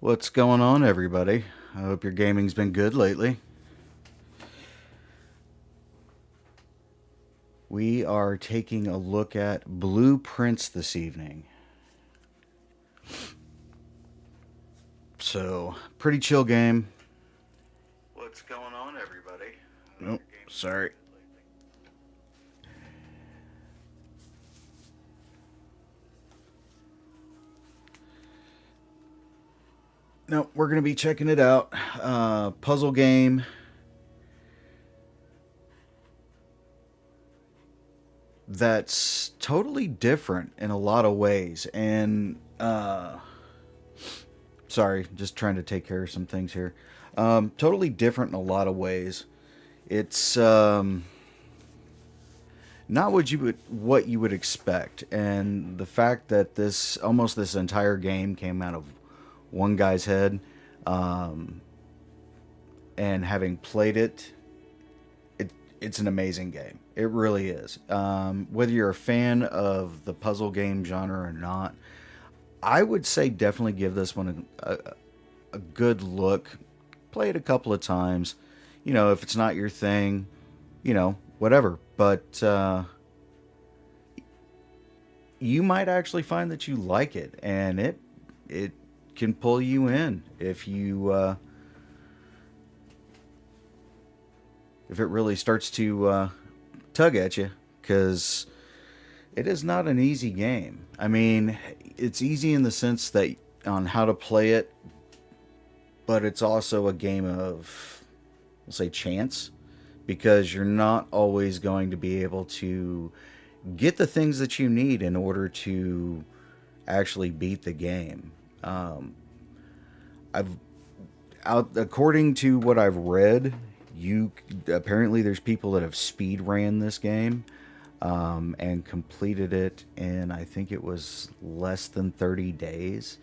What's going on, everybody? I hope your gaming's been good lately. We are taking a look at blueprints this evening. So, pretty chill game. What's going on, everybody? Nope, sorry. No, we're going to be checking it out. Puzzle game that's totally different in a lot of ways. And, sorry, just trying to take care of some things here. Totally different in a lot of ways. It's not what you would expect, and the fact that this entire game came out of one guy's head, um, and having played it, it's an amazing game. It really is. Whether you're a fan of the puzzle game genre or not, I would say definitely give this one a good look. Play it a couple of times. If it's not your thing, whatever. But you might actually find that you like it, and it can pull you in if it really starts to tug at you, because it is not an easy game. I mean, it's easy in the sense that on how to play it, but it's also a game of, we'll say, chance, because you're not always going to be able to get the things that you need in order to actually beat the game. Um, I've according to what I've read, you apparently there's people that have speed ran this game, and completed it in, I think it was less than 30 days,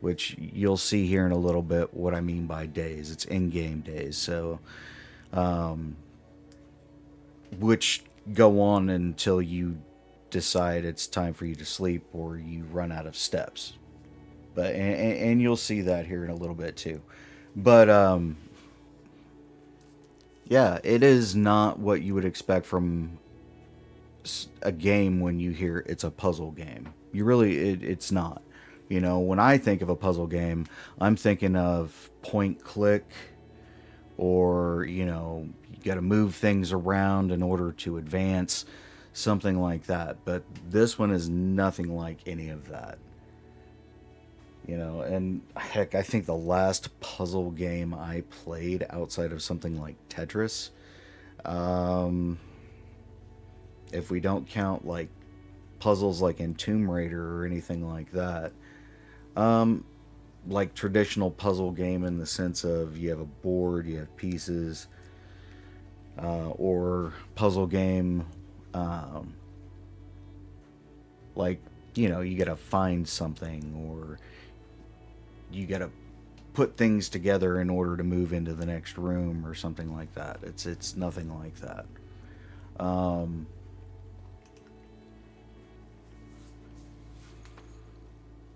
which you'll see here in a little bit what I mean by days. It's in-game days, so um, which go on until you decide it's time for you to sleep or you run out of steps. But and you'll see that here in a little bit too. But yeah, it is not what you would expect from a game when you hear it's a puzzle game. It's not. When I think of a puzzle game, I'm thinking of point click, or you got to move things around in order to advance, something like that. But this one is nothing like any of that. And heck, I think the last puzzle game I played outside of something like Tetris, um, if we don't count like puzzles like in Tomb Raider or anything like that, um, like traditional puzzle game in the sense of you have a board, you have pieces, or puzzle game, um, like you gotta find something, or you gotta put things together in order to move into the next room or something like that. It's nothing like that. Um,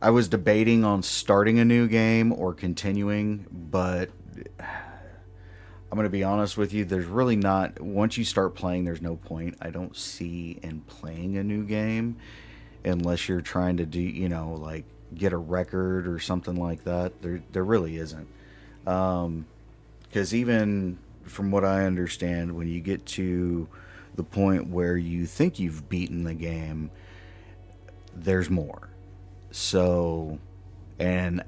I was debating on starting a new game or continuing, but I'm going to be honest with you. There's really not, once you start playing, there's no point. I don't see in playing a new game unless you're trying to do, like get a record or something like that. There really isn't. Because even from what I understand, when you get to the point where you think you've beaten the game, there's more. So, and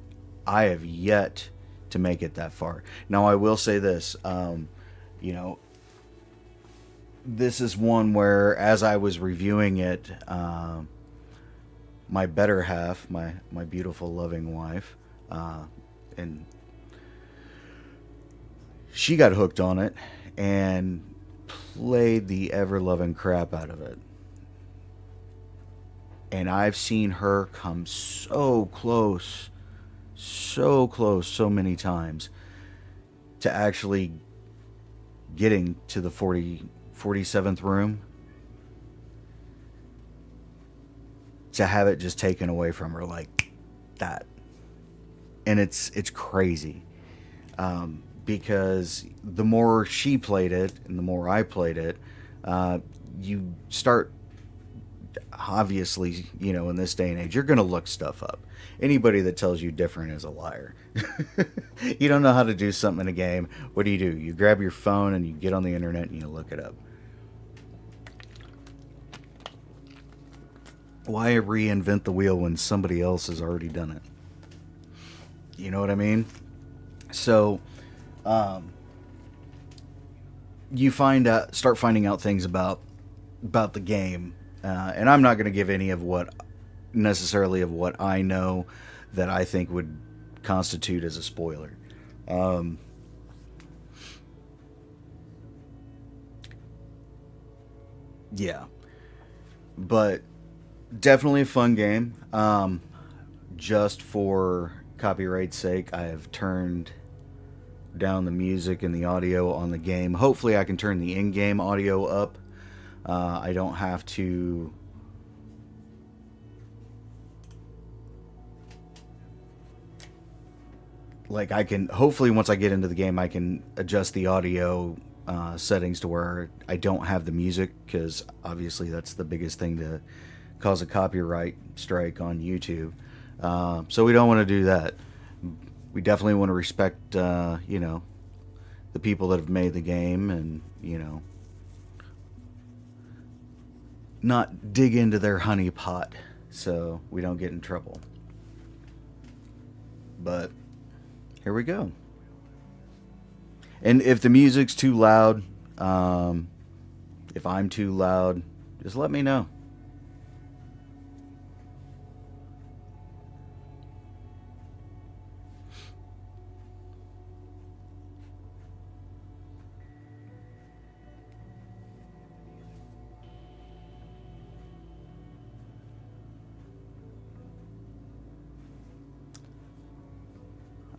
I have yet to make it that far. Now, I will say this, you know, this is one where, as I was reviewing it, my better half, my beautiful, loving wife, and she got hooked on it and played the ever loving crap out of it. And I've seen her come so close, so many times to actually getting to the 47th room, to have it just taken away from her like that. and it's crazy, because the more she played it and the more I played it, you start, obviously, in this day and age, you're going to look stuff up. Anybody that tells you different is a liar. You don't know how to do something in a game. What do? You grab your phone and you get on the internet and you look it up. Why reinvent the wheel when somebody else has already done it? You know what I mean? So, you start finding out things about the game, and I'm not going to give any of what I know that I think would constitute as a spoiler. Yeah, but definitely a fun game. Just for copyright's sake, I have turned down the music and the audio on the game. Hopefully, I can turn the in-game audio up. I don't have to. Like, I can, hopefully, once I get into the game, I can adjust the audio settings to where I don't have the music, because obviously that's the biggest thing to cause a copyright strike on YouTube. So we don't want to do that. We definitely want to respect, the people that have made the game, and, not dig into their honey pot so we don't get in trouble. But here we go. And if the music's too loud, if I'm too loud, just let me know.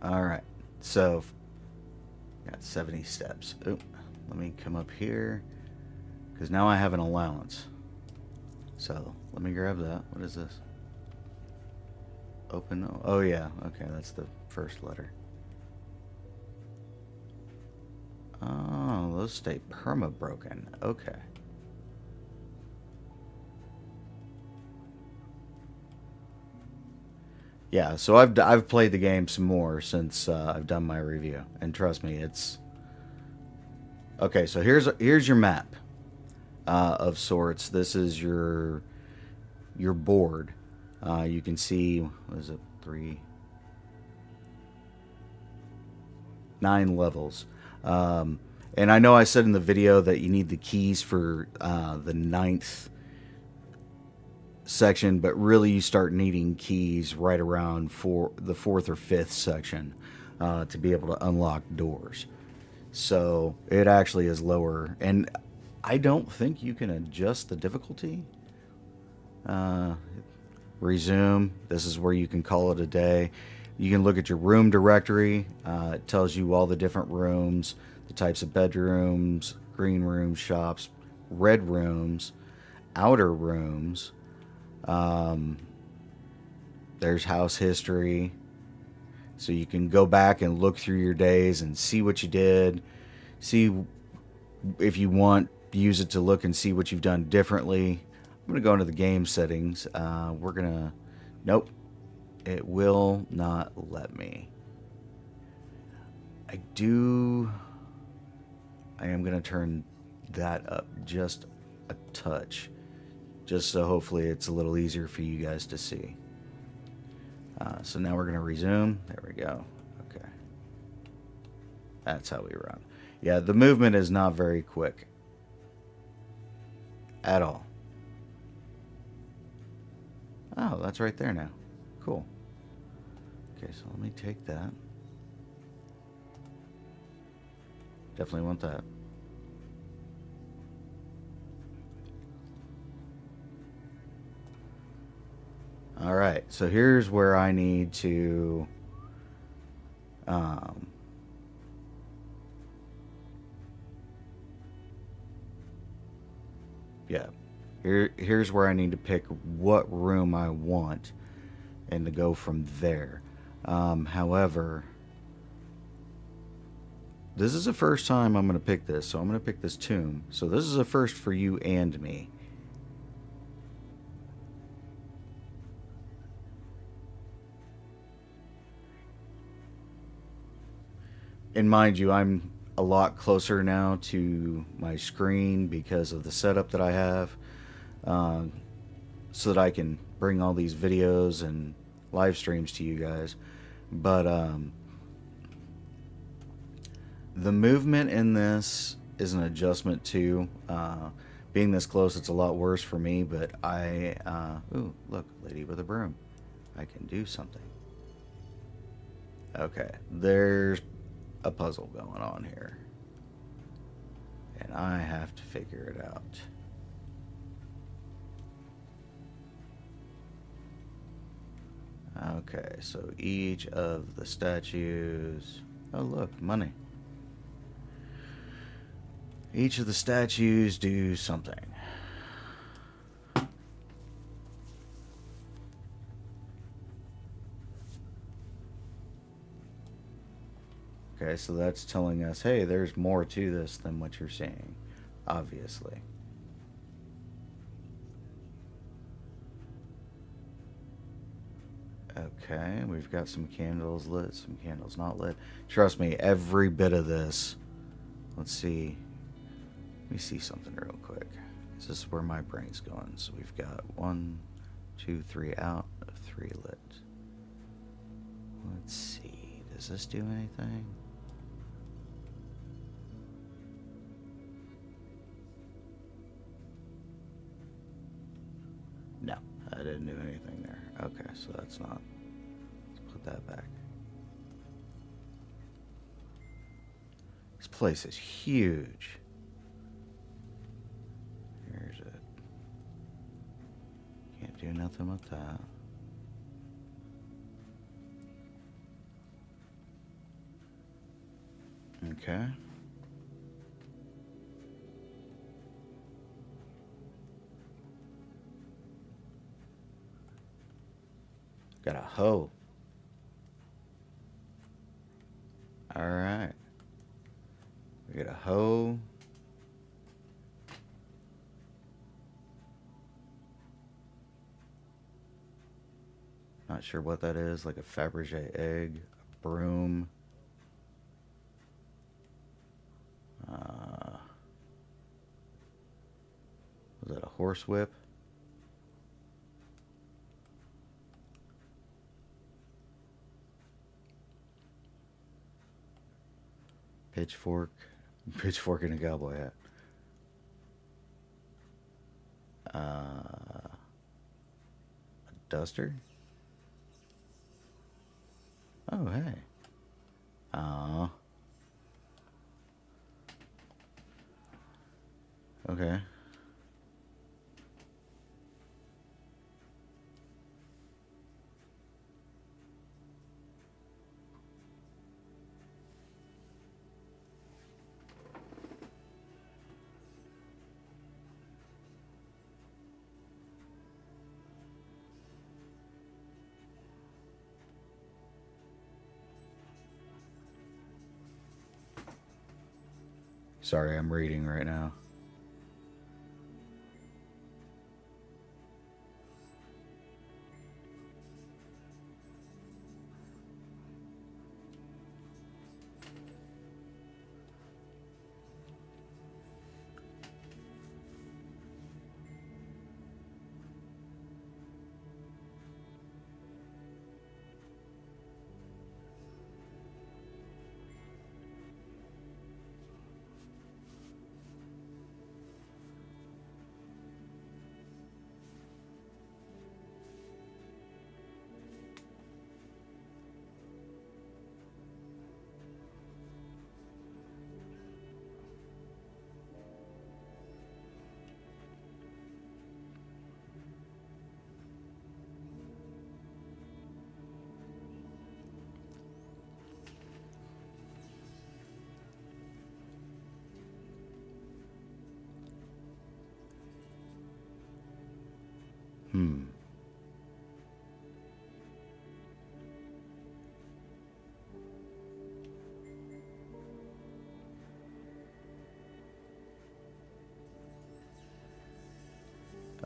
All right, so got 70 steps. Oh, let me come up here, because now I have an allowance. So let me grab that. What is this? Open. Oh yeah. Okay, that's the first letter. Oh, those stay perma broken. Okay. Yeah, so I've played the game some more since I've done my review, and trust me, it's okay. So here's your map of sorts. This is your board. You can see, what is it, 9 levels. And I know I said in the video that you need the keys for the 9th section, but really you start needing keys right around for the 4th or 5th section to be able to unlock doors. So it actually is lower, and I don't think you can adjust the difficulty. Resume. This is where you can call it a day. You can look at your room directory. It tells you all the different rooms, the types of bedrooms, green rooms, shops, red rooms, outer rooms. There's house history. So you can go back and look through your days and see what you did. See if you want, use it to look and see what you've done differently. I'm going to go into the game settings. We're going to... Nope. It will not let me. I am going to turn that up just a touch, just so hopefully it's a little easier for you guys to see. So now we're going to resume. There we go. Okay. That's how we run. Yeah, the movement is not very quick at all. Oh, that's right there now. Cool. Okay, so let me take that. Definitely want that. All right, so here's where I need to yeah. Here's where I need to pick what room I want and to go from there. However, this is the first time I'm going to pick this, so I'm going to pick this tomb. So this is a first for you and me. And mind you, I'm a lot closer now to my screen because of the setup that I have, uh, so that I can bring all these videos and live streams to you guys. But the movement in this is an adjustment too. Being this close, it's a lot worse for me, but ooh, look, lady with a broom. I can do something. Okay, there's a puzzle going on here. And I have to figure it out. Okay, so each of the statues... Oh, look, money. Each of the statues do something. Okay, so that's telling us, hey, there's more to this than what you're seeing, obviously. Okay, we've got some candles lit, some candles not lit. Trust me, every bit of this. Let's see. Let me see something real quick. This is where my brain's going. So we've got 1, 2, 3 out, 3 lit. Let's see. Does this do anything? No, I didn't do anything there. Okay, so that's not. Let's put that back. This place is huge. Here's it. Can't do nothing with that. Okay. Got a hoe. Alright. We got a hoe. Not sure what that is. Like a Fabergé egg. A broom. Was that a horsewhip? Pitchfork. Pitchfork and a cowboy hat. A duster? Oh, hey. Okay. Sorry, I'm reading right now. Hmm.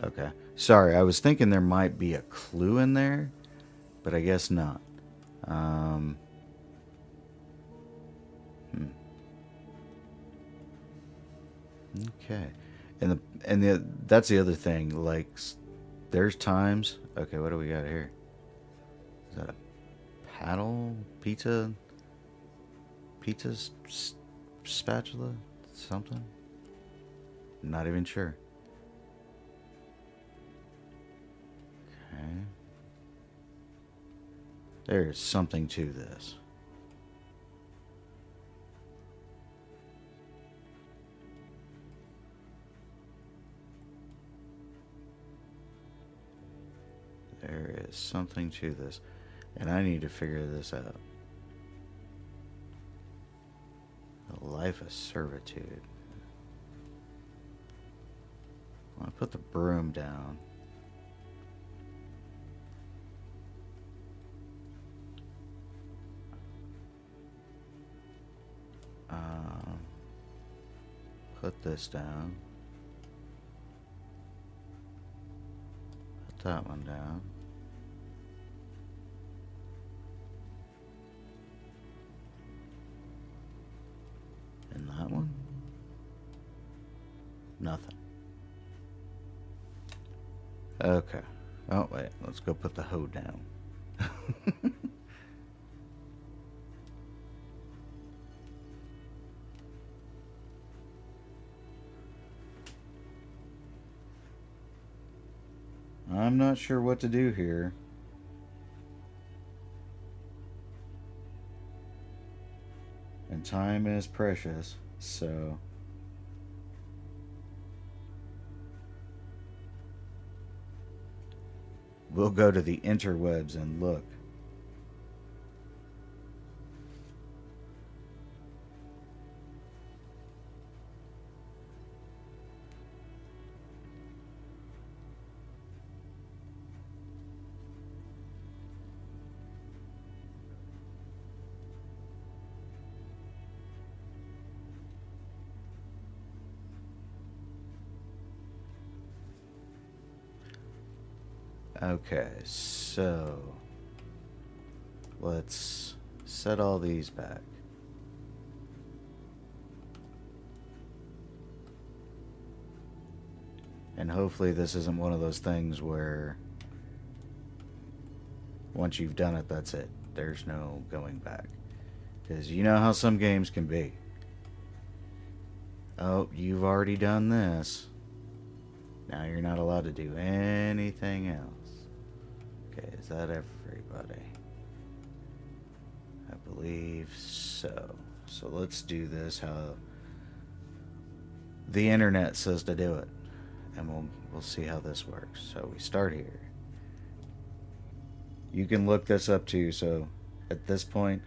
Okay. Sorry, I was thinking there might be a clue in there, but I guess not. Um, hmm. Okay. And the that's the other thing. Like, there's times. Okay, what do we got here? Is that a paddle pizza spatula something? Not even sure. Okay. There's something to this. There is something to this. And I need to figure this out. A life of servitude. I put the broom down. Um, put this down. Put that one down. And that one? Nothing. Okay. Oh, wait. Let's go put the hoe down. I'm not sure what to do here. And time is precious, so... We'll go to the interwebs and look. Okay, so... Let's set all these back. And hopefully this isn't one of those things where once you've done it, that's it. There's no going back. Because you know how some games can be. Oh, you've already done this. Now you're not allowed to do anything else. Okay, is that everybody? I believe so. So let's do this how the internet says to do it. And we'll see how this works. So we start here. You can look this up too, so at this point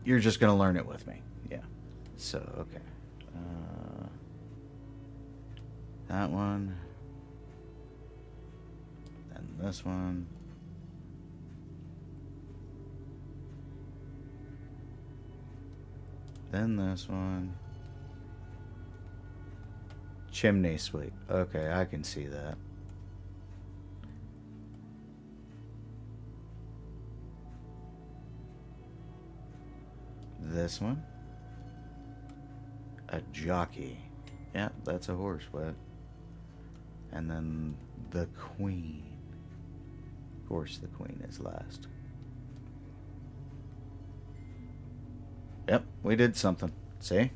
you're just going to learn it with me. Yeah. So, okay. That one. And this one. Then this one. Chimney sweep. Okay, I can see that. This one. A jockey. Yeah, that's a horse, but... And then the queen. Of course, the queen is last. Yep, we did something. See?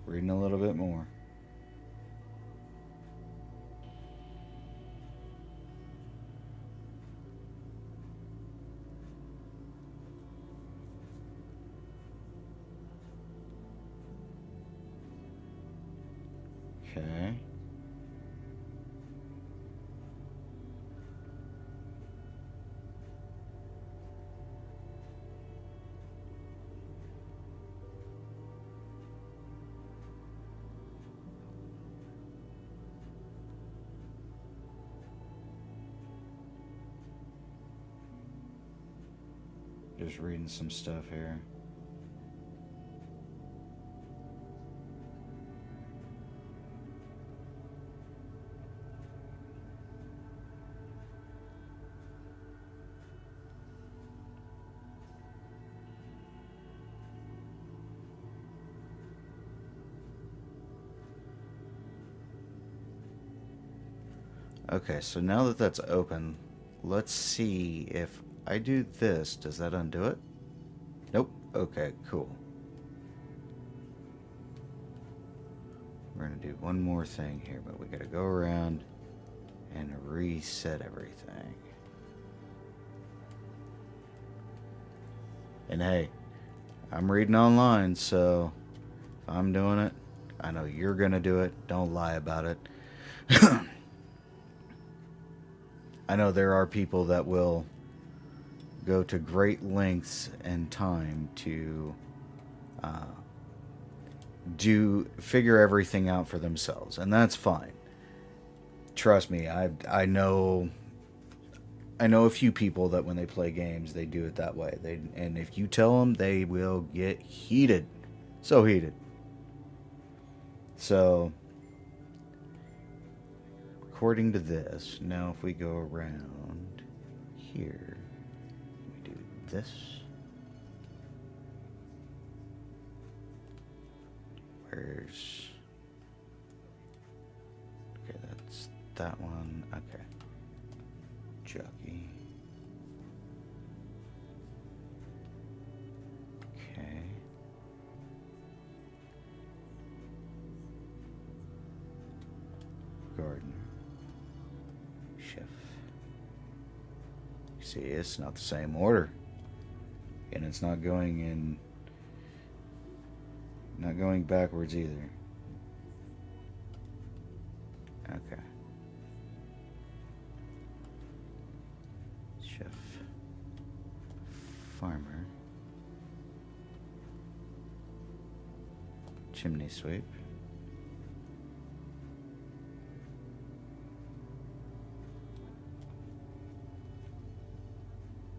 Reading a little bit more. Okay. Just reading some stuff here. Okay, so now that that's open, let's see if I do this. Does that undo it? Nope. Okay, cool. We're going to do one more thing here, but we got to go around and reset everything. And hey, I'm reading online, so if I'm doing it, I know you're going to do it. Don't lie about it. I know there are people that will go to great lengths and time to figure everything out for themselves, and that's fine. Trust me, I know a few people that when they play games, they do it that way. And if you tell them, they will get heated, so heated. So, according to this, now if we go around here, we do this. Where's... Okay, that's that one. Okay. Jockey. Okay. Gardener. Chef. See, it's not the same order. And it's not going in... Not going backwards either. Okay. Chef. Farmer. Chimney sweep.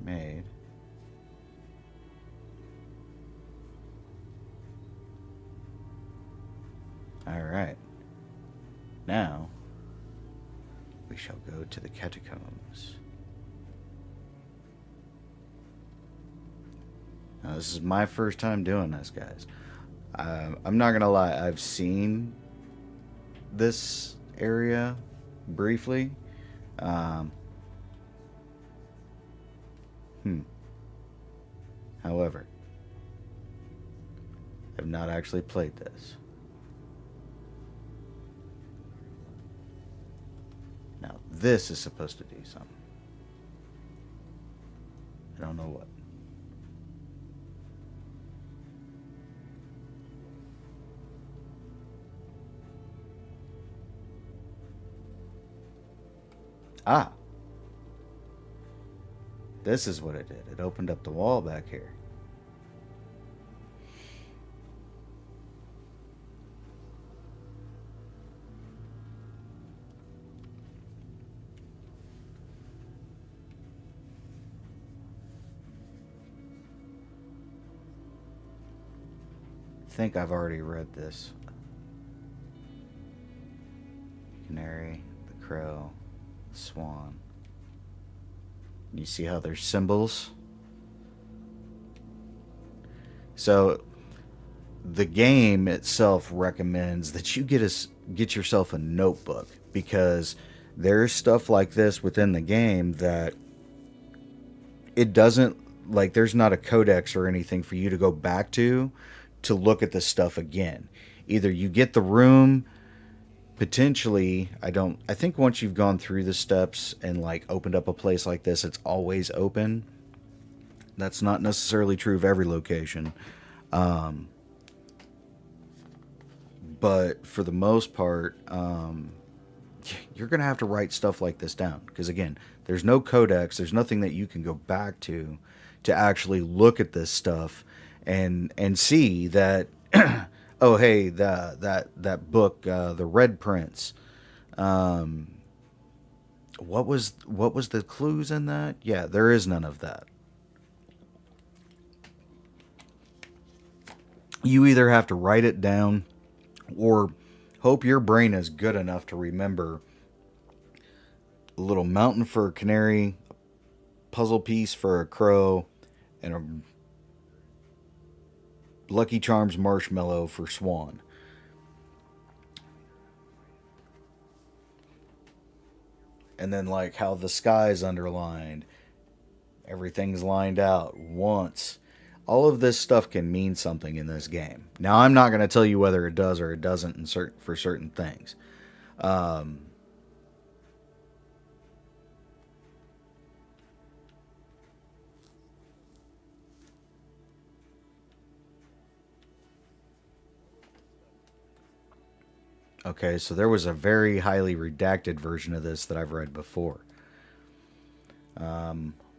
Maid. Alright. Now, we shall go to the catacombs. Now, this is my first time doing this, guys. I'm not gonna lie, I've seen this area briefly. However, I've not actually played this. Now, this is supposed to do something. I don't know what. Ah! This is what it did. It opened up the wall back here. I think I've already read this. Canary, the crow, the swan. You see how there's symbols? So the game itself recommends that you get yourself a notebook, because there's stuff like this within the game that it doesn't, like, there's not a codex or anything for you to go back to look at this stuff again. Either you get the room, potentially, I think once you've gone through the steps and like opened up a place like this, it's always open. That's not necessarily true of every location. But for the most part, you're going to have to write stuff like this down because again, there's no codex, there's nothing that you can go back to actually look at this stuff and see that oh hey that book the Red Prince, um, what was the clues in that? Yeah, there is none of that. You either have to write it down or hope your brain is good enough to remember a little mountain for a canary, puzzle piece for a crow, and a Lucky Charms marshmallow for Swan. And then, like, how the sky's underlined, everything's lined out once. All of this stuff can mean something in this game. Now, I'm not going to tell you whether it does or it doesn't for certain things. Um, okay, so there was a very highly redacted version of this that I've read before.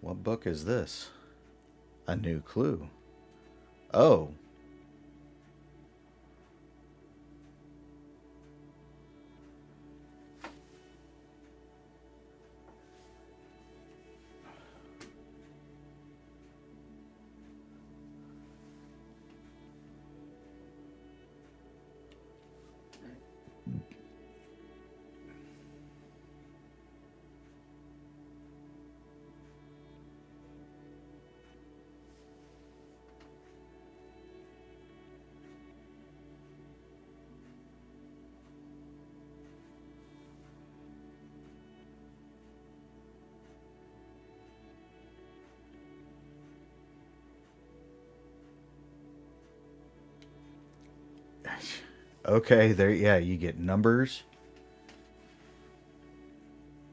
What book is this? A new clue. Oh, okay. There, yeah, you get numbers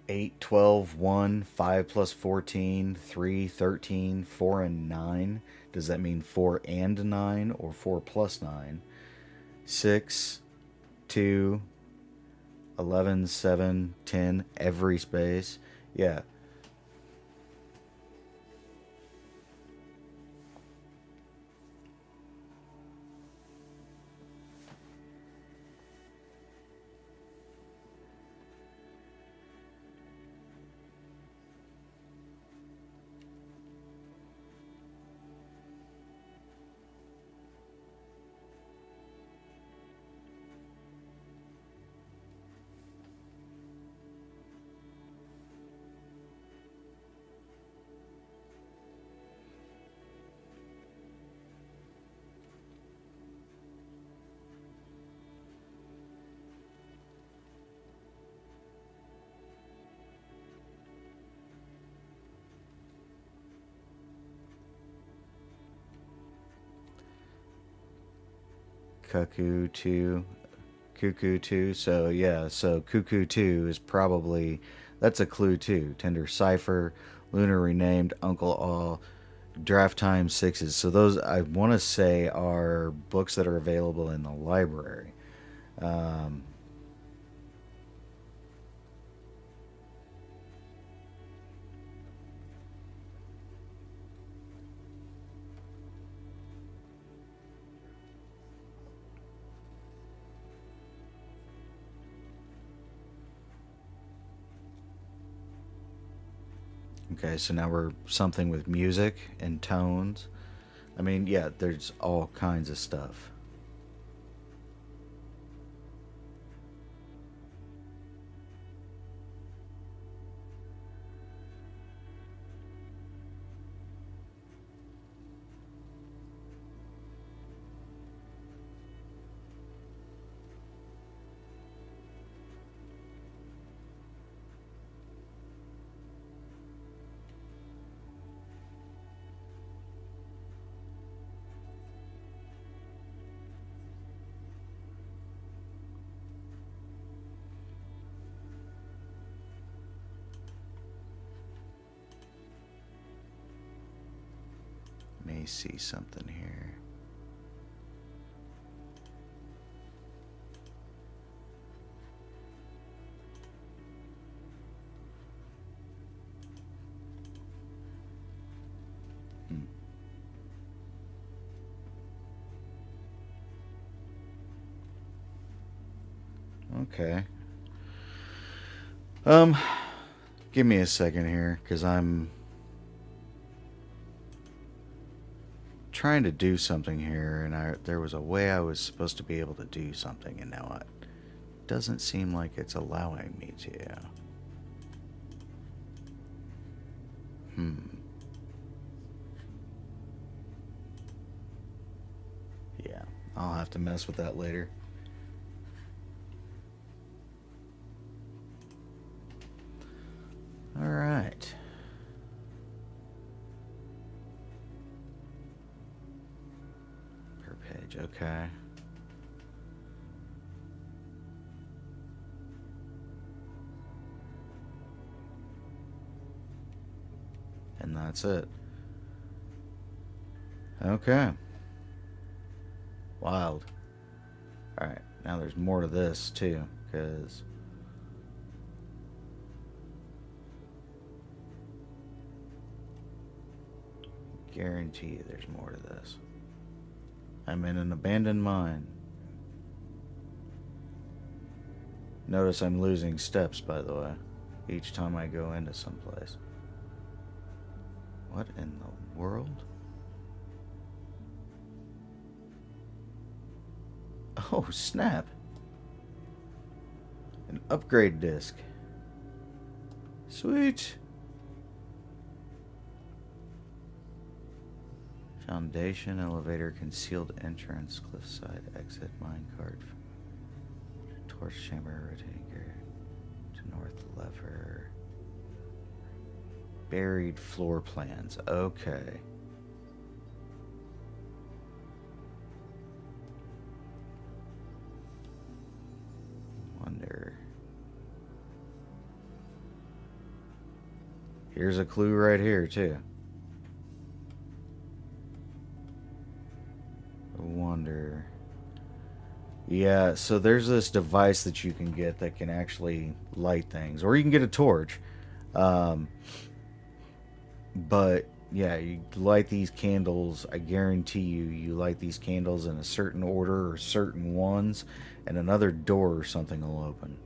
8, 12, 1, 5 plus 14, 3, 13, 4, and 9. Does that mean 4 and 9 or 4 plus 9? 6, 2, 11, 7, 10, every space. Yeah. Cuckoo 2. Cuckoo 2. So, yeah, so Cuckoo 2 is probably. That's a clue, too. Tender Cipher, Lunar Renamed, Uncle All, Draft Time Sixes. So, those, I want to say, are books that are available in the library. Um, okay, so now we're something with music and tones. I mean, yeah, there's all kinds of stuff. Let me see something here. Okay. Give me a second here, because I'm trying to do something here, and there was a way I was supposed to be able to do something, and now it doesn't seem like it's allowing me to. Yeah, I'll have to mess with that later. All right. Per page, okay. And that's it. Okay. Wild. Alright, now there's more to this too, because guarantee you there's more to this. I'm in an abandoned mine. Notice I'm losing steps, by the way, each time I go into someplace. What in the world? Oh, snap. An upgrade disc. Sweet. Foundation, elevator, concealed entrance, cliffside, exit, minecart, torch chamber, rotating gear, to north lever. Buried floor plans. Okay. Wonder. Here's a clue right here, too. Wonder. Yeah, so there's this device that you can get that can actually light things. Or you can get a torch. But, yeah, you light these candles. I guarantee you light these candles in a certain order or certain ones, and another door or something will open.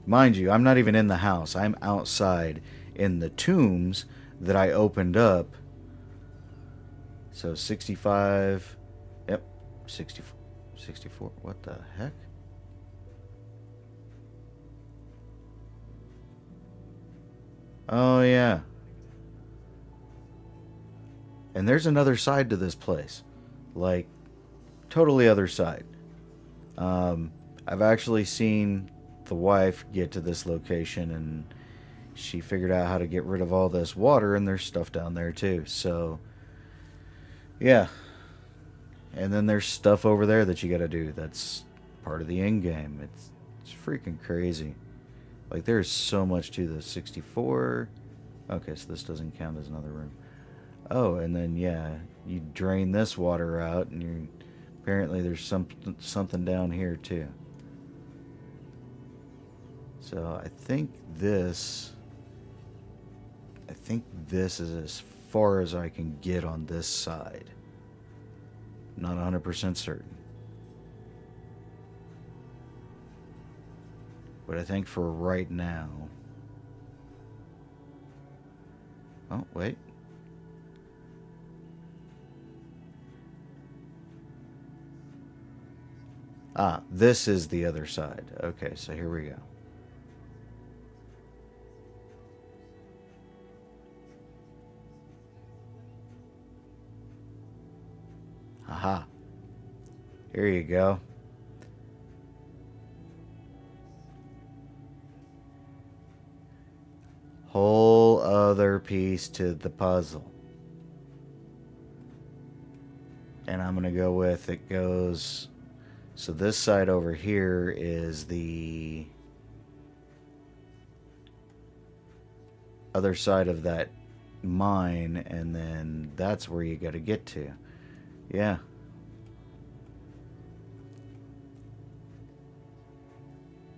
Mind you, I'm not even in the house. I'm outside in the tombs that I opened up. So 65. Yep. 64. 64. What the heck? Oh, yeah. And there's another side to this place. Like, totally other side. I've actually seen the wife get to this location, and she figured out how to get rid of all this water, and there's stuff down there too. So, yeah. And then there's stuff over there that you gotta do. That's part of the end game. It's freaking crazy. Like, there's so much to this. 64. Okay, so this doesn't count as another room. Oh, and then, yeah, you drain this water out, and you apparently there's something down here too. So I think this is as far as I can get on this side. Not 100% certain. But I think for right now... Oh, wait. Ah, this is the other side. Okay, so here we go. Aha. Here you go. Whole other piece to the puzzle. And I'm going to go with, it goes... So this side over here is the other side of that mine, and then that's where you got to get to. Yeah.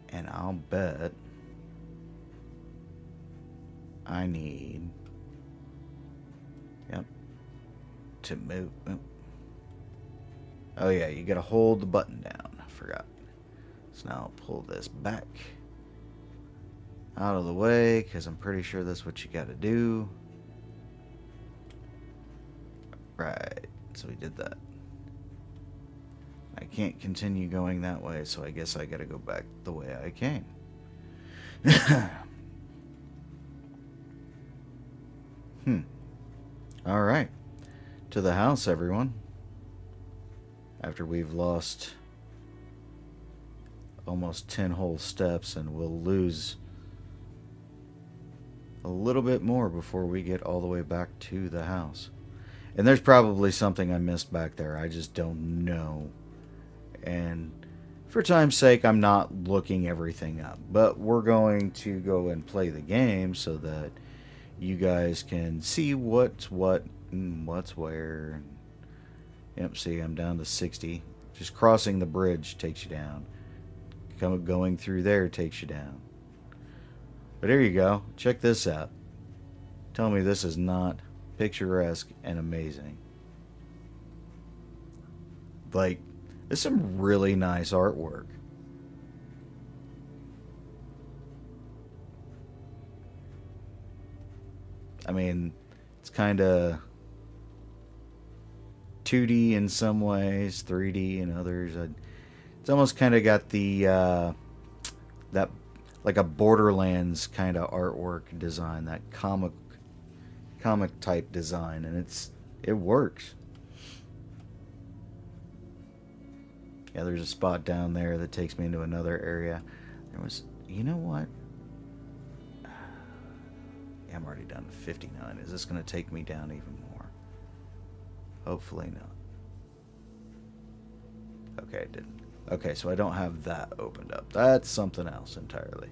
And I'll bet I need... Yep. To move... Oh yeah, you gotta hold the button down forgot. So now I'll pull this back out of the way, because I'm pretty sure that's what you got to do. Right, so we did that. I can't continue going that way, so I guess I got to go back the way I came. All right. To the house, everyone. After we've lost almost 10 whole steps, and we'll lose a little bit more before we get all the way back to the house. And there's probably something I missed back there. I just don't know. And for time's sake, I'm not looking everything up. But we're going to go and play the game so that you guys can see what's what and what's where. Yep, see, I'm down to 60. Just crossing the bridge takes you down. Going through there takes you down. But here you go. Check this out. Tell me this is not picturesque and amazing. Like, there's some really nice artwork. I mean, it's kind of 2D in some ways, 3D in others. It's almost kind of got the that like a Borderlands kind of artwork design, that comic type design, and it works. Yeah, there's a spot down there that takes me into another area. There was, you know what? Yeah, I'm already down to 59. Is this going to take me down even more? Hopefully not. Okay, it didn't. Okay, so I don't have that opened up. That's something else entirely.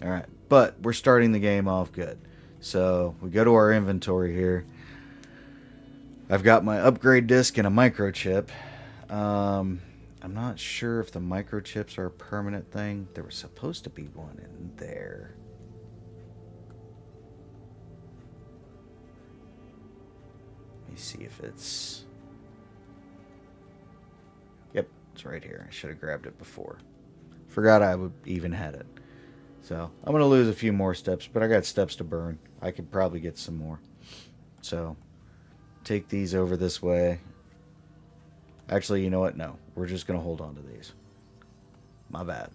Alright, but we're starting the game off good. So we go to our inventory here. I've got my upgrade disc and a microchip. I'm not sure if the microchips are a permanent thing. There was supposed to be one in there. Let me see if it's... Yep, it's right here. I should have grabbed it before. Forgot I even had it. So I'm going to lose a few more steps, but I got steps to burn. I could probably get some more. So take these over this way. Actually, you know what? No. We're just going to hold on to these. My bad.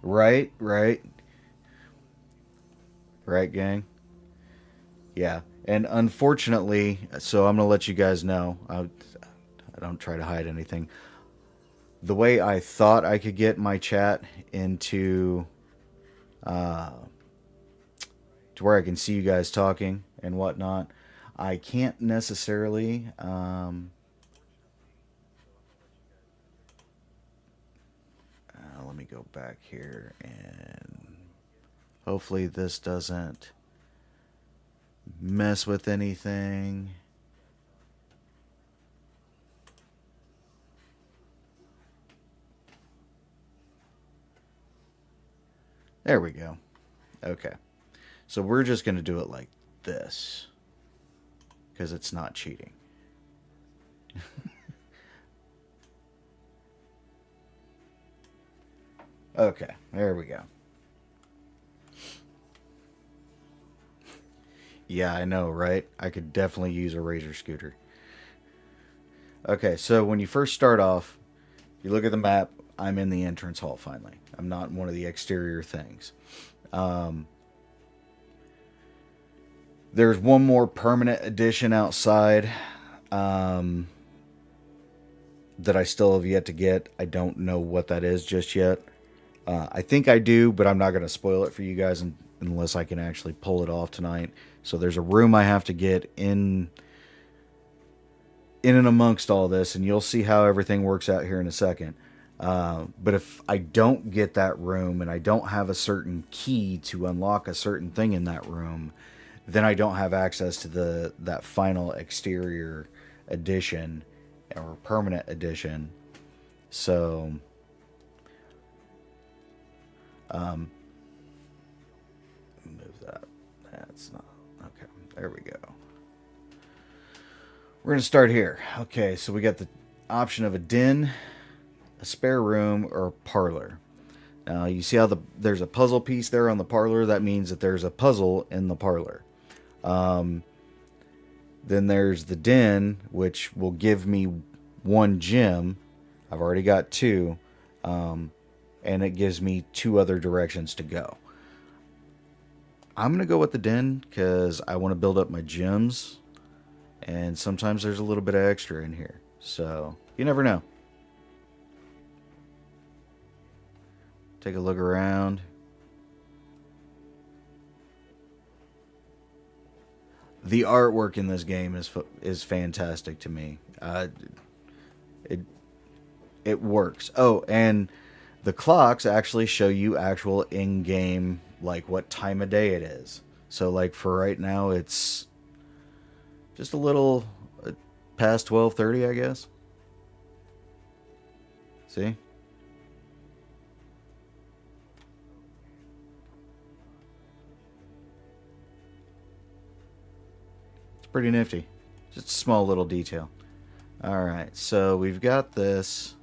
Right, gang? Yeah. And unfortunately, so I'm going to let you guys know. I don't try to hide anything. The way I thought I could get my chat into... to where I can see you guys talking and whatnot, I can't necessarily let me go back here, and hopefully this doesn't mess with anything. There we go. Okay. So we're just going to do it like this, because it's not cheating. Okay, there we go. Yeah, I know, right? I could definitely use a Razor scooter. Okay, so when you first start off, you look at the map, I'm in the entrance hall finally. I'm not in one of the exterior things. There's one more permanent addition outside that I still have yet to get. I don't know what that is just yet. I think I do, but I'm not going to spoil it for you guys unless I can actually pull it off tonight. So there's a room I have to get in and amongst all this, and you'll see how everything works out here in a second. But if I don't get that room and I don't have a certain key to unlock a certain thing in that room, then I don't have access to that final exterior edition or permanent edition. So move that. That's not okay. There we go. We're going to start here. Okay, so we got the option of a den, a spare room, or a parlor. Now, you see how there's a puzzle piece there on the parlor? That means that there's a puzzle in the parlor. Then there's the den, which will give me one gem. I've already got two. And it gives me two other directions to go. I'm going to go with the den because I want to build up my gems. And sometimes there's a little bit of extra in here. So, you never know. Take a look around. The artwork in this game is fantastic to me. It works. Oh, and the clocks actually show you actual in-game, like, what time of day it is. So, like, for right now, it's just a little past 12:30, I guess. See? It's pretty nifty. Just a small little detail. Alright, so we've got this.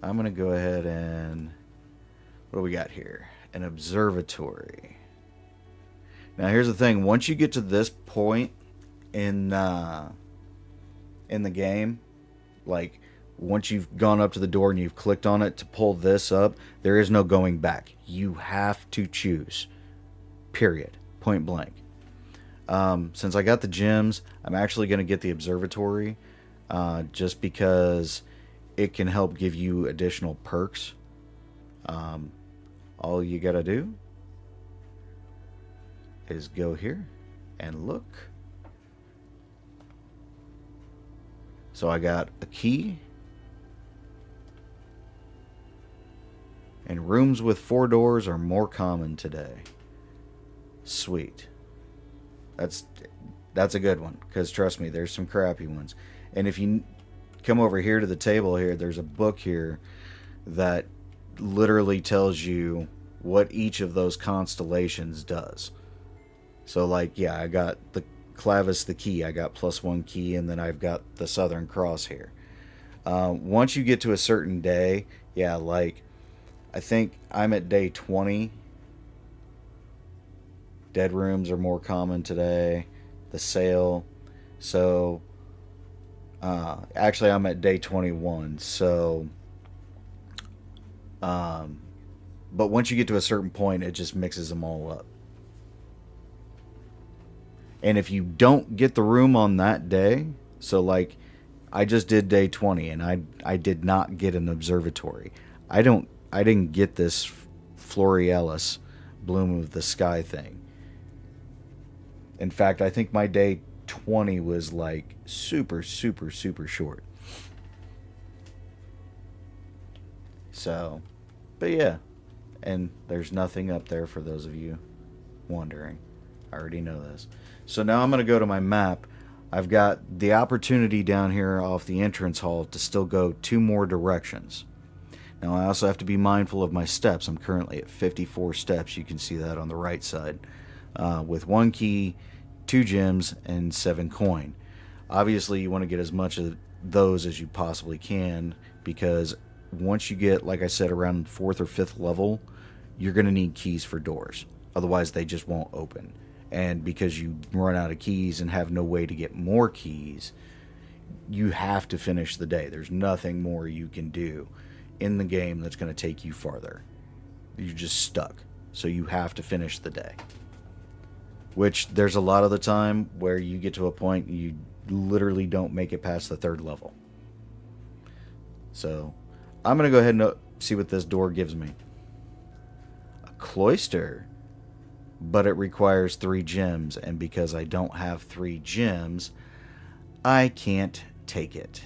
I'm going to go ahead and... What do we got here? An observatory. Now, here's the thing. Once you get to this point in the game, like, once you've gone up to the door and you've clicked on it to pull this up, there is no going back. You have to choose. Period. Point blank. Since I got the gems, I'm actually going to get the observatory just because it can help give you additional perks. All you gotta do is go here and look. So I got a key. And rooms with 4 doors are more common today. Sweet. That's a good one, because trust me, there's some crappy ones. And if you come over here to the table here, there's a book here that literally tells you what each of those constellations does. So, like, yeah, I got the clavis, the key. I got +1 key, and then I've got the Southern Cross here. Once you get to a certain day, yeah, like, I think I'm at day 20. Dead rooms are more common today. The sale. So, actually, I'm at day 21. So, but once you get to a certain point, it just mixes them all up. And if you don't get the room on that day, so like I just did day 20 and I did not get an observatory. I didn't get this Florealis bloom of the sky thing. In fact, I think my day 20 was like super short. So, but yeah, and there's nothing up there for those of you wondering. I already know this. So now I'm going to go to my map. I've got the opportunity down here off the entrance hall to still go 2 more directions. Now I also have to be mindful of my steps. I'm currently at 54 steps. You can see that on the right side. With 1 key, 2 gems, and 7 coin. Obviously you want to get as much of those as you possibly can, because once you get, like I said, around 4th or 5th level, you're going to need keys for doors. Otherwise they just won't open. And because you run out of keys and have no way to get more keys, you have to finish the day. There's nothing more you can do in the game that's going to take you farther. You're just stuck. So you have to finish the day. Which there's a lot of the time where you get to a point you literally don't make it past the 3rd level. So I'm going to go ahead and see what this door gives me. A cloister. But it requires 3 gems, and because I don't have 3 gems, I can't take it.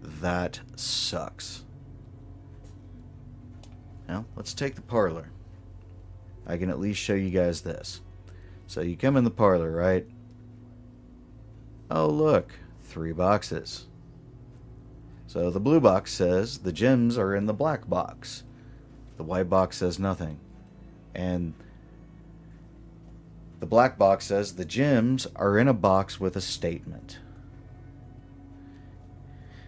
That sucks. Now, let's take the parlor. I can at least show you guys this. So you come in the parlor, right? Oh, look, 3 boxes. So the blue box says the gems are in the black box. The white box says nothing. And the black box says the gems are in a box with a statement.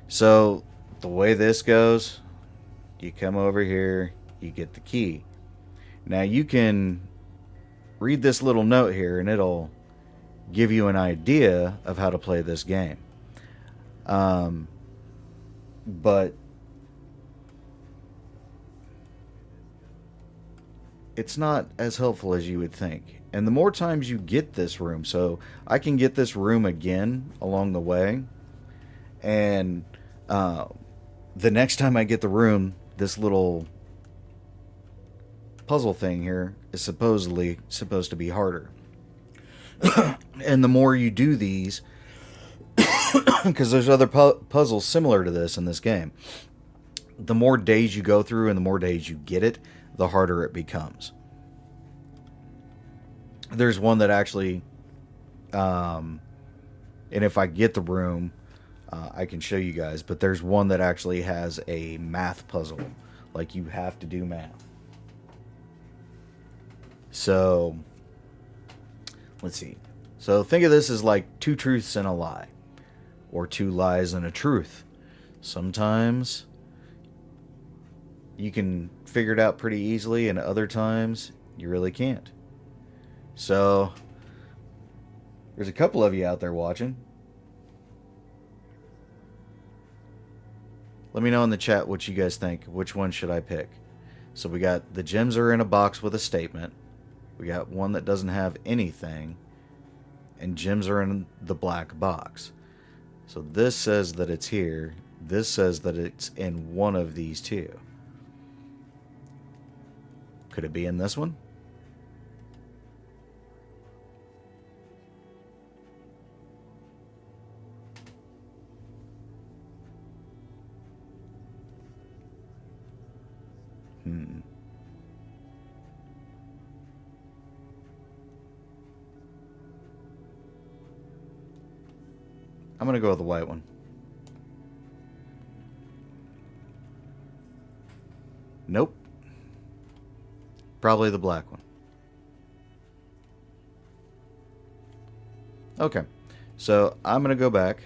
So the way this goes, you come over here, you get the key. Now you can read this little note here and it'll give you an idea of how to play this game. But it's not as helpful as you would think. And the more times you get this room, so I can get this room again along the way, and the next time I get the room, this little puzzle thing here is supposedly supposed to be harder. And the more you do these, because there's other puzzles similar to this in this game, the more days you go through and the more days you get it, the harder it becomes. There's one that actually, and if I get the room, I can show you guys, but there's one that actually has a math puzzle. Like, you have to do math. So, let's see. So think of this as like 2 truths and a lie, or 2 lies and a truth. Sometimes you can figure it out pretty easily, and other times you really can't. So there's a couple of you out there watching. Let me know in the chat what you guys think. Which one should I pick? So we got the gems are in a box with a statement. We got one that doesn't have anything. And gems are in the black box. So this says that it's here. This says that it's in one of these 2. Could it be in this one? I'm going to go with the white one. Nope. Probably the black one. Okay. So I'm going to go back.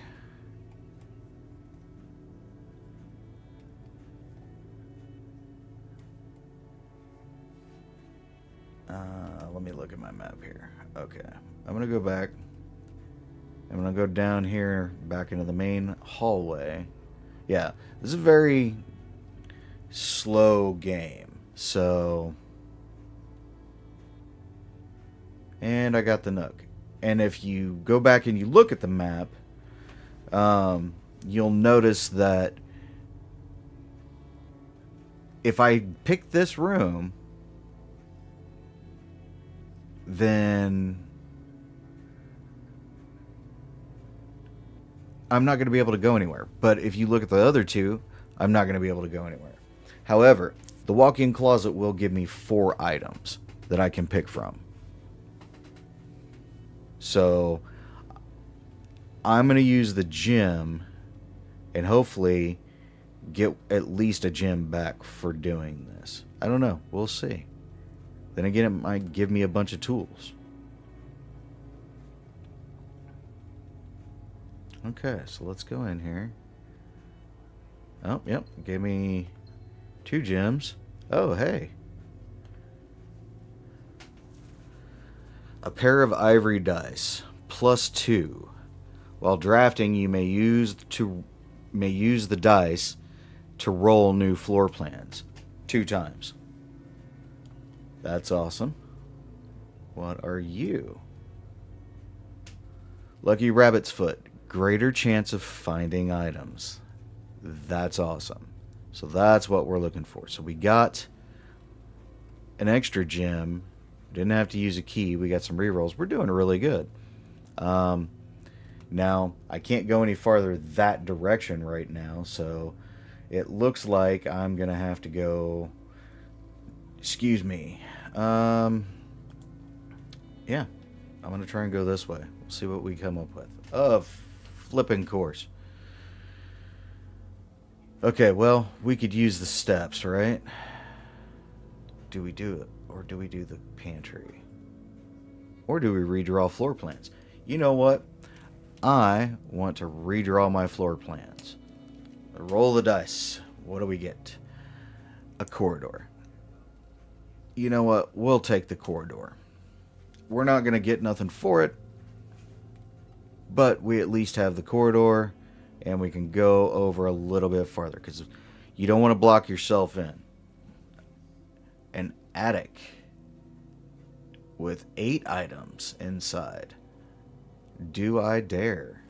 Let me look at my map here. Okay. I'm going to go back. I'm going to go down here, back into the main hallway. Yeah, this is a very slow game. So, and I got the nook. And if you go back and you look at the map, you'll notice that if I pick this room, then I'm not going to be able to go anywhere. But if you look at the other 2, I'm not going to be able to go anywhere. However, the walk-in closet will give me 4 items that I can pick from. So I'm going to use the gem and hopefully get at least a gem back for doing this. I don't know. We'll see. Then again, it might give me a bunch of tools. Okay, so let's go in here. Oh, yep. Gave me 2 gems. Oh, hey. A pair of ivory dice. +2. While drafting, you may use the dice to roll new floor plans 2 times. That's awesome. What are you? Lucky Rabbit's Foot. Greater chance of finding items. That's awesome. So that's what we're looking for. So we got an extra gem. Didn't have to use a key. We got some rerolls. We're doing really good. Now, I can't go any farther that direction right now. So it looks like I'm going to have to go... Excuse me. Yeah. I'm going to try and go this way. We'll see what we come up with. Flipping course. Okay, well, we could use the steps, right? Do we do it? Or do we do the pantry? Or do we redraw floor plans? You know what? I want to redraw my floor plans. Roll the dice. What do we get? A corridor. You know what? We'll take the corridor. We're not going to get nothing for it, but we at least have the corridor, and we can go over a little bit farther because you don't want to block yourself in. An attic with 8 items inside. Do I dare?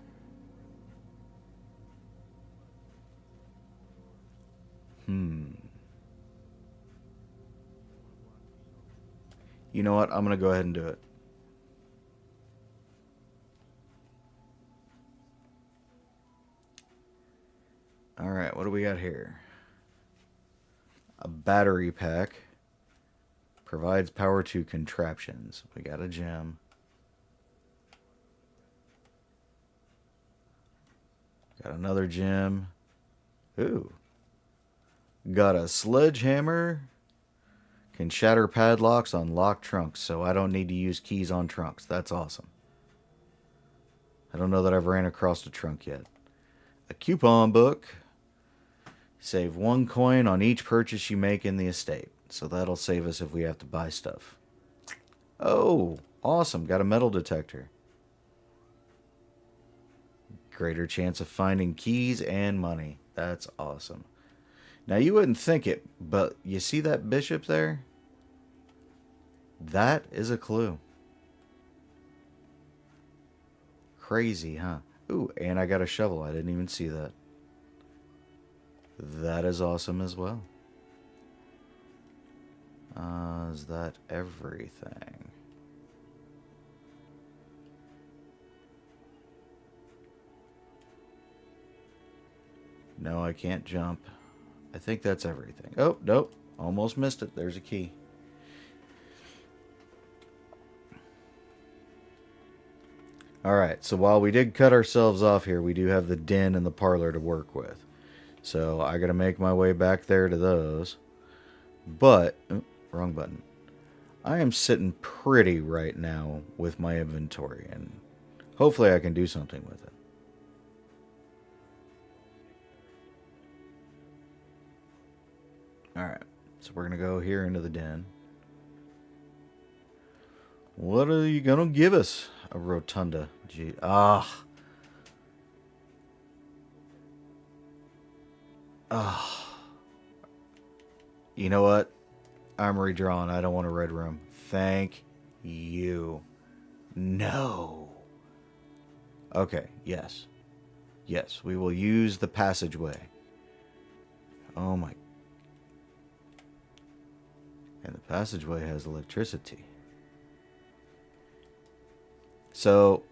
You know what? I'm going to go ahead and do it. Alright, what do we got here? A battery pack. Provides power to contraptions. We got a gem. Got another gem. Ooh. Got a sledgehammer. Can shatter padlocks on locked trunks, so I don't need to use keys on trunks. That's awesome. I don't know that I've ran across a trunk yet. A coupon book. Save 1 coin on each purchase you make in the estate. So that'll save us if we have to buy stuff. Oh, awesome. Got a metal detector. Greater chance of finding keys and money. That's awesome. Now, you wouldn't think it, but you see that bishop there? That is a clue. Crazy, huh? Ooh, and I got a shovel. I didn't even see that. That is awesome as well. Is that everything? No, I can't jump. I think that's everything. Oh, nope. Almost missed it. There's a key. Alright, so while we did cut ourselves off here, we do have the den and the parlor to work with. So I gotta make my way back there to those. But, wrong button. I am sitting pretty right now with my inventory, and hopefully I can do something with it. Alright, so we're gonna go here into the den. What are you gonna give us? A rotunda. Gee, ah. You know what? I'm redrawn. I don't want a red room. Thank you. No. Okay, yes. Yes, we will use the passageway. Oh my. And the passageway has electricity. So,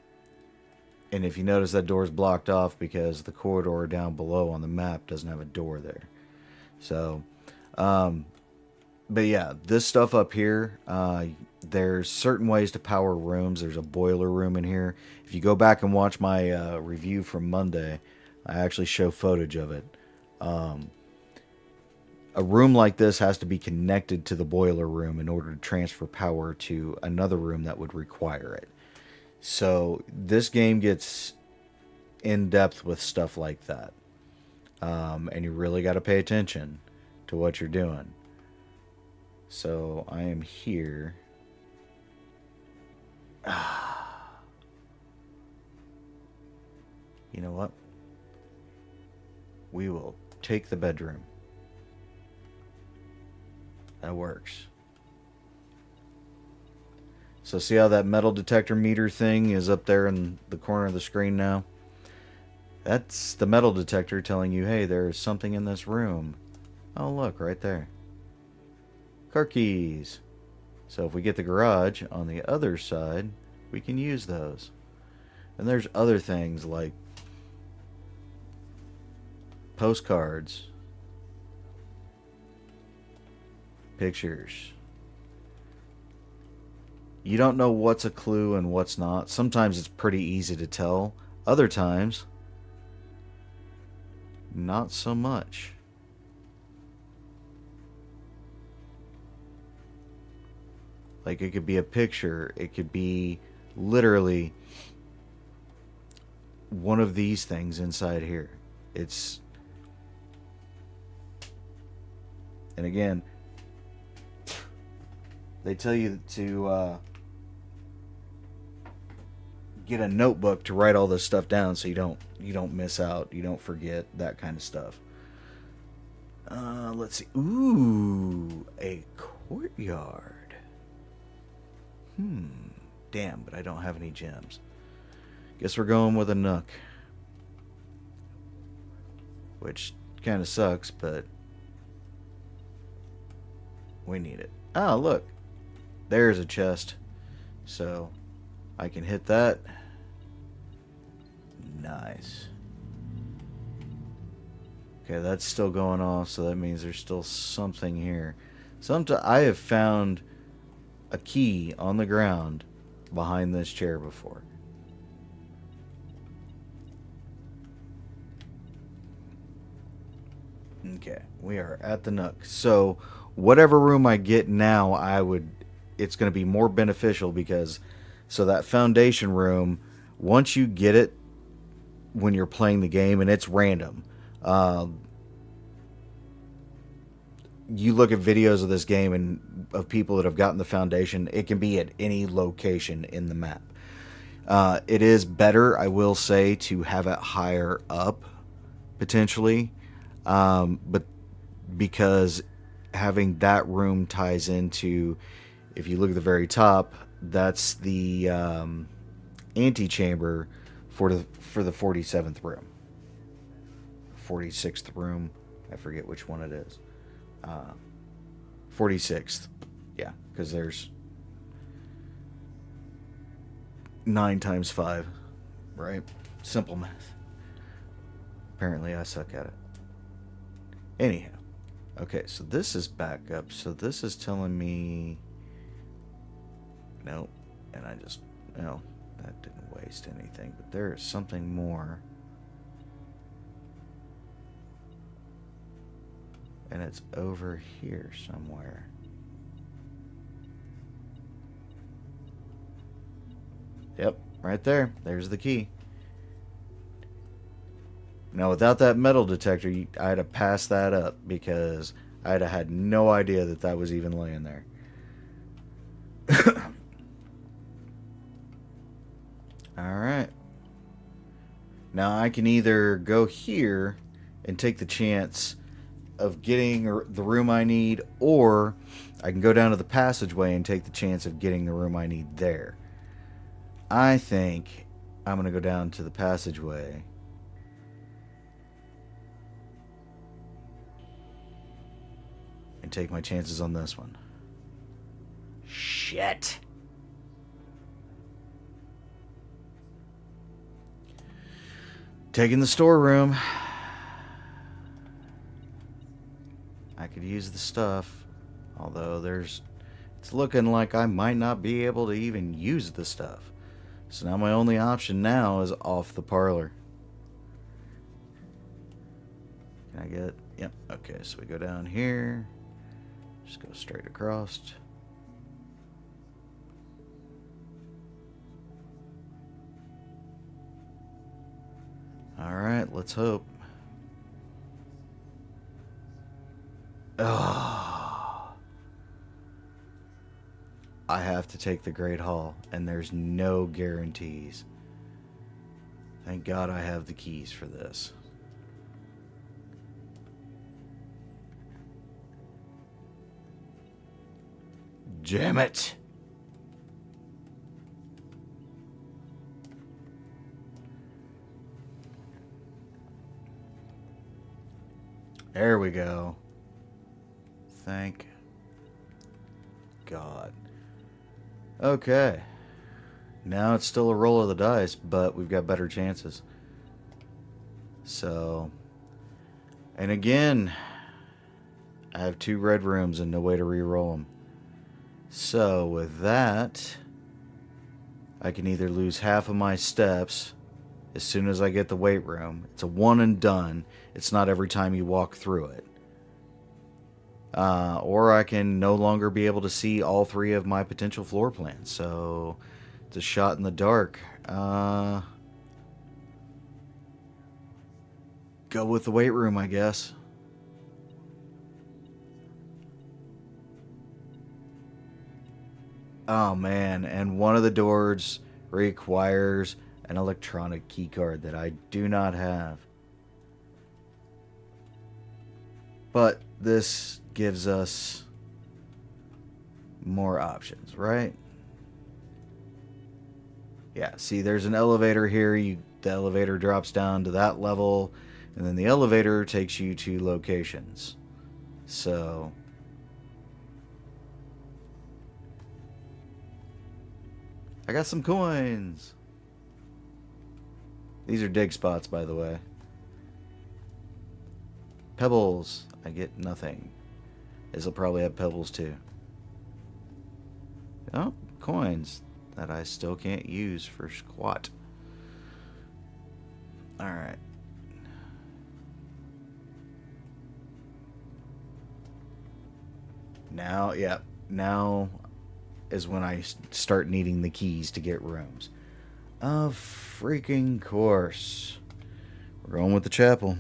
and if you notice, that door's blocked off because the corridor down below on the map doesn't have a door there. So, but yeah, this stuff up here, there's certain ways to power rooms. There's a boiler room in here. If you go back and watch my review from Monday, I actually show footage of it. A room like this has to be connected to the boiler room in order to transfer power to another room that would require it. So this game gets in depth with stuff like that. And you really got to pay attention to what you're doing. So I am here. You know what? We will take the bedroom. That works. So see how that metal detector meter thing is up there in the corner of the screen now? That's the metal detector telling you, hey, there's something in this room. Oh, look, right there. Car keys. So if we get the garage on the other side, we can use those. And there's other things like postcards, pictures. You don't know what's a clue and what's not. Sometimes it's pretty easy to tell. Other times, not so much. Like, it could be a picture. It could be literally one of these things inside here. It's And again, they tell you to get a notebook to write all this stuff down so you don't miss out, you don't forget, that kind of stuff. Let's see. Ooh, a courtyard. Damn, but I don't have any gems. Guess we're going with a nook. Which kind of sucks, but we need it. Oh, look. There's a chest. So I can hit that. Nice. Okay, that's still going off, so that means there's still something here. I have found a key on the ground behind this chair before. Okay, we are at the nook. So whatever room I get now, it's going to be more beneficial because that foundation room, once you get it when you're playing the game, and it's random. You look at videos of this game and of people that have gotten the foundation, it can be at any location in the map. It is better, I will say, to have it higher up, potentially. But because having that room ties into, if you look at the very top, that's the antechamber for the 47th room. 46th room. I forget which one it is. 46th. Yeah, because there's 9 times 5, right? Simple math. Apparently I suck at it. Anyhow. Okay, so this is back up. So this is telling me... Nope. And I just... No, that didn't waste anything. But there is something more. And it's over here somewhere. Yep, right there. There's the key. Now, without that metal detector, I'd have passed that up because I'd have had no idea that was even laying there. Alright. Now, I can either go here and take the chance of getting the room I need, or I can go down to the passageway and take the chance of getting the room I need there. I think I'm going to go down to the passageway. And take my chances on this one. Shit. Taking the storeroom. I could use the stuff, although it's looking like I might not be able to even use the stuff. So now my only option now is off the parlor. Can I get... Yep, okay, so we go down here. Just go straight across. Alright, let's hope. Oh. I have to take the Great Hall, and there's no guarantees. Thank God I have the keys for this. Damn it! There we go. Thank God. Okay. Now it's still a roll of the dice, but we've got better chances. So, and again, I have 2 red rooms and no way to re-roll them. So with that, I can either lose half of my steps as soon as I get the weight room. It's a one and done. It's not every time you walk through it. Or I can no longer be able to see all 3 of my potential floor plans. So it's a shot in the dark. Go with the weight room, I guess. Oh man, and one of the doors requires an electronic key card that I do not have. But this gives us more options, right? Yeah, see there's an elevator here. The elevator drops down to that level, and then the elevator takes you to locations. So I got some coins. These are dig spots, by the way. Pebbles. I get nothing. This will probably have pebbles too. Oh, coins that I still can't use for squat. Alright. Now, yeah. Now is when I start needing the keys to get rooms. Of freaking course. We're going with the chapel.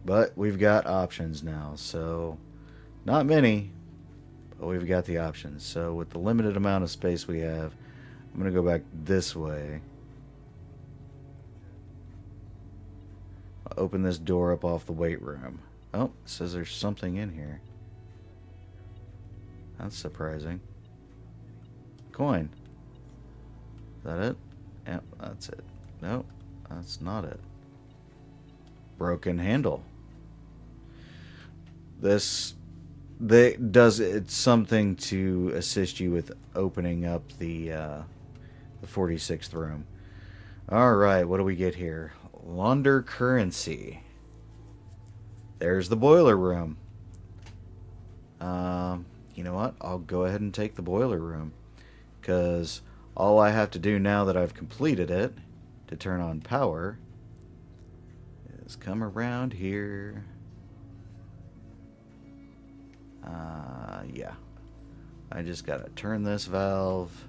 But we've got options now, so not many, but we've got the options. So with the limited amount of space we have, I'm going to go back this way. I'll open this door up off the weight room. Oh, it says there's something in here. That's surprising. Coin. Is that it? Yep, that's it. Nope, that's not it. Broken handle. It's something to assist you with opening up the 46th room. All right, what do we get here? Launder currency. There's the boiler room. You know what? I'll go ahead and take the boiler room, because all I have to do now that I've completed it to turn on power is come around here. Yeah. I just gotta turn this valve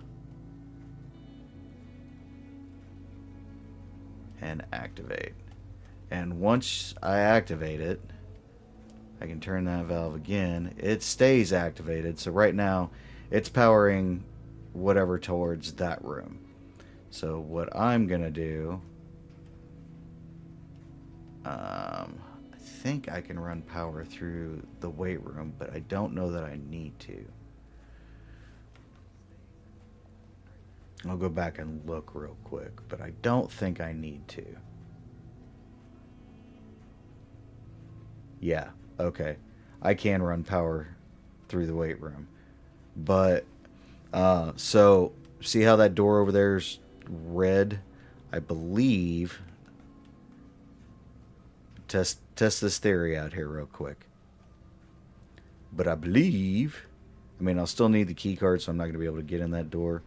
and activate. And once I activate it, I can turn that valve again. It stays activated, so right now it's powering whatever towards that room. So what I'm gonna do, I think I can run power through the weight room, but I don't know that I need to. I'll go back and look real quick, but I don't think I need to. Yeah, okay. I can run power through the weight room. But, so, see how that door over there's red? I believe... Test this theory out here real quick. But I believe... I mean, I'll still need the key card, so I'm not going to be able to get in that door.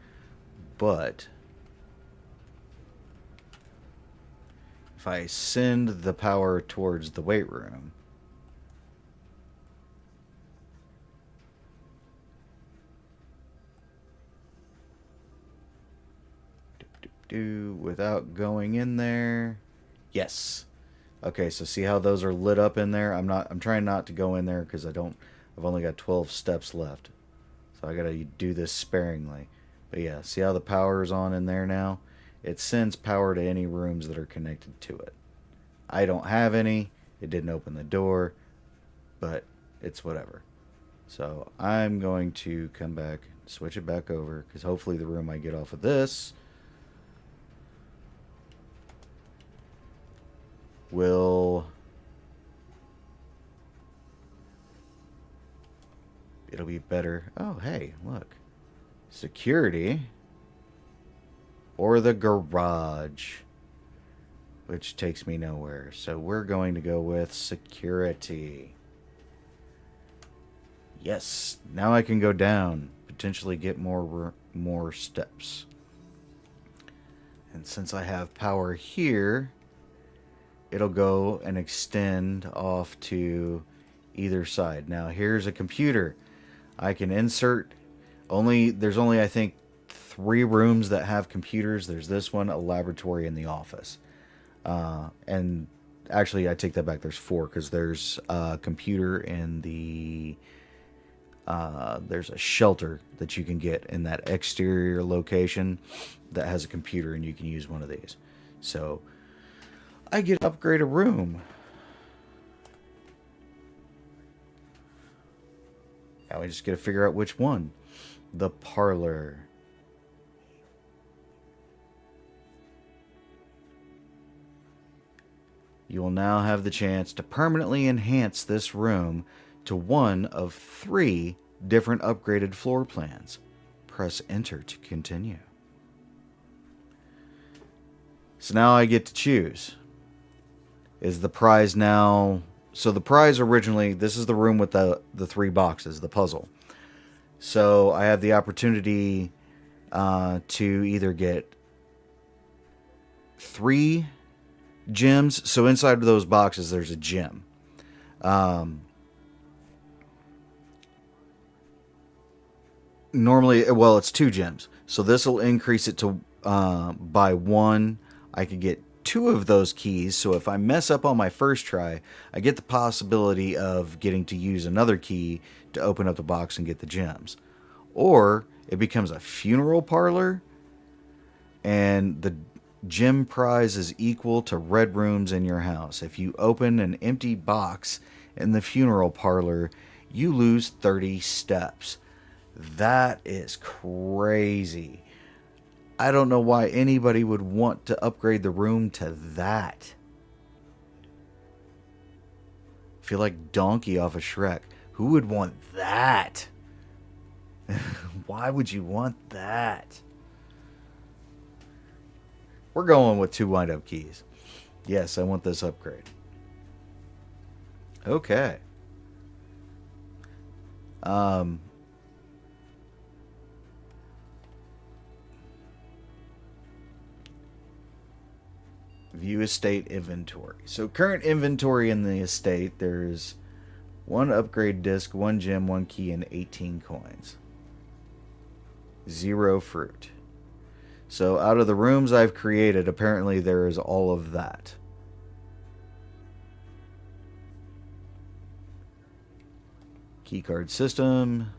But... if I send the power towards the weight room... without going in there... Yes. Okay, so see how those are lit up in there? I'm trying not to go in there because I've only got 12 steps left. So I gotta do this sparingly. But yeah, see how the power is on in there now? It sends power to any rooms that are connected to it. I don't have any. It didn't open the door, but it's whatever. So I'm going to come back, switch it back over, because hopefully the room I get off of this it'll be better. Oh, hey, look. Security or the garage, which takes me nowhere. So we're going to go with security. Yes, now I can go down, potentially get more steps. And since I have power here, it'll go and extend off to either side. Now here's a computer. I can insert there's only I think 3 rooms that have computers. There's this one, a laboratory, and the office. And Actually, I take that back. There's 4 because there's a computer and there's a shelter that you can get in that exterior location that has a computer, and you can use one of these. So I get to upgrade a room. Now we just got to figure out which one. The parlor. You will now have the chance to permanently enhance this room to one of 3 different upgraded floor plans. Press enter to continue. So now I get to choose. Is the prize now... So the prize originally, this is the room with the 3 boxes, the puzzle. So I have the opportunity to either get 3 gems. So inside of those boxes, there's a gem. Normally, well, it's 2 gems. So this will increase it to by 1. I could get 2 of those keys. So if I mess up on my first try, I get the possibility of getting to use another key to open up the box and get the gems. Or it becomes a funeral parlor, and the gem prize is equal to red rooms in your house. If you open an empty box in the funeral parlor, you lose 30 steps. That is crazy. I don't know why anybody would want to upgrade the room to that. I feel like Donkey off of Shrek. Who would want that? Why would you want that? We're going with 2 wind-up keys. Yes, I want this upgrade. Okay. View estate inventory. So current inventory in the estate, there's 1 upgrade disc, 1 gem, 1 key, and 18 coins. 0 fruit. So out of the rooms I've created, apparently there is all of that. Keycard system.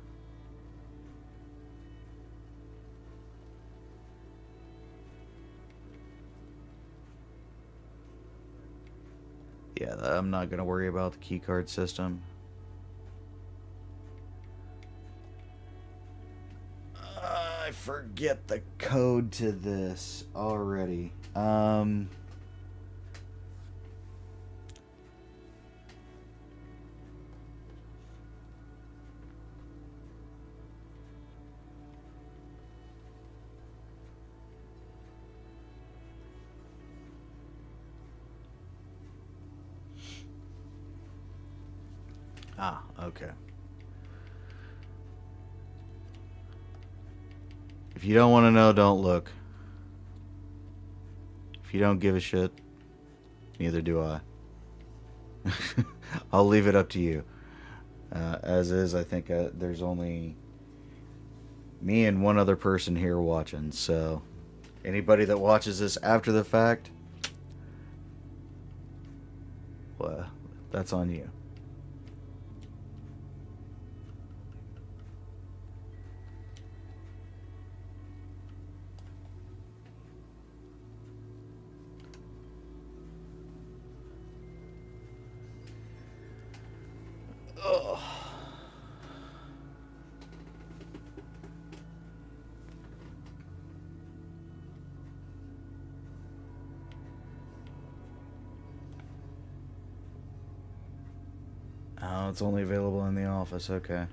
Yeah, I'm not going to worry about the keycard system. I forget the code to this already. Okay. If you don't want to know, don't look. If you don't give a shit, neither do I. I'll leave it up to you. As is, I think there's only me and 1 other person here watching, so anybody that watches this after the fact, well, that's on you. Oh, it's only available in the office. Okay.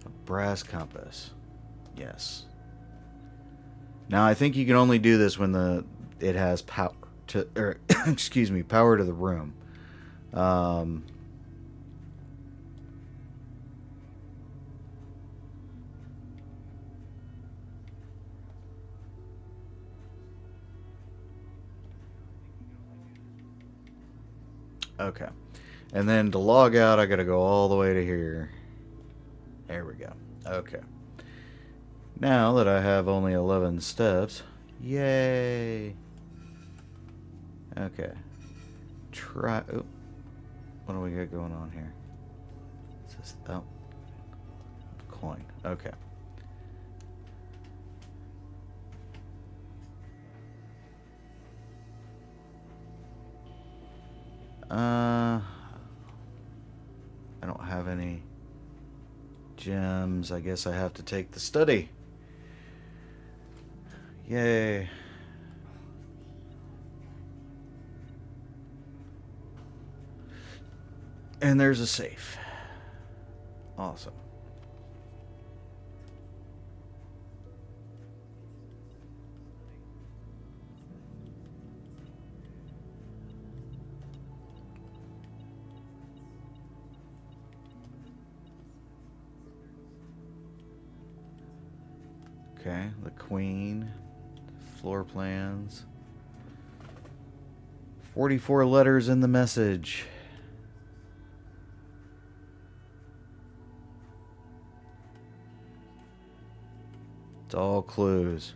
A brass compass. Yes. Now I think you can only do this when it has power to, or excuse me, power to the room. Um, okay. And then to log out, I gotta go all the way to here. There we go. Okay. Now that I have only 11 steps, yay! Okay. Try. Oh, what do we got going on here? Is this, oh, coin. Okay. I don't have any gems. I guess I have to take the study. Yay. And there's a safe. Awesome. Okay, the queen, floor plans. 44 letters in the message. It's all clues.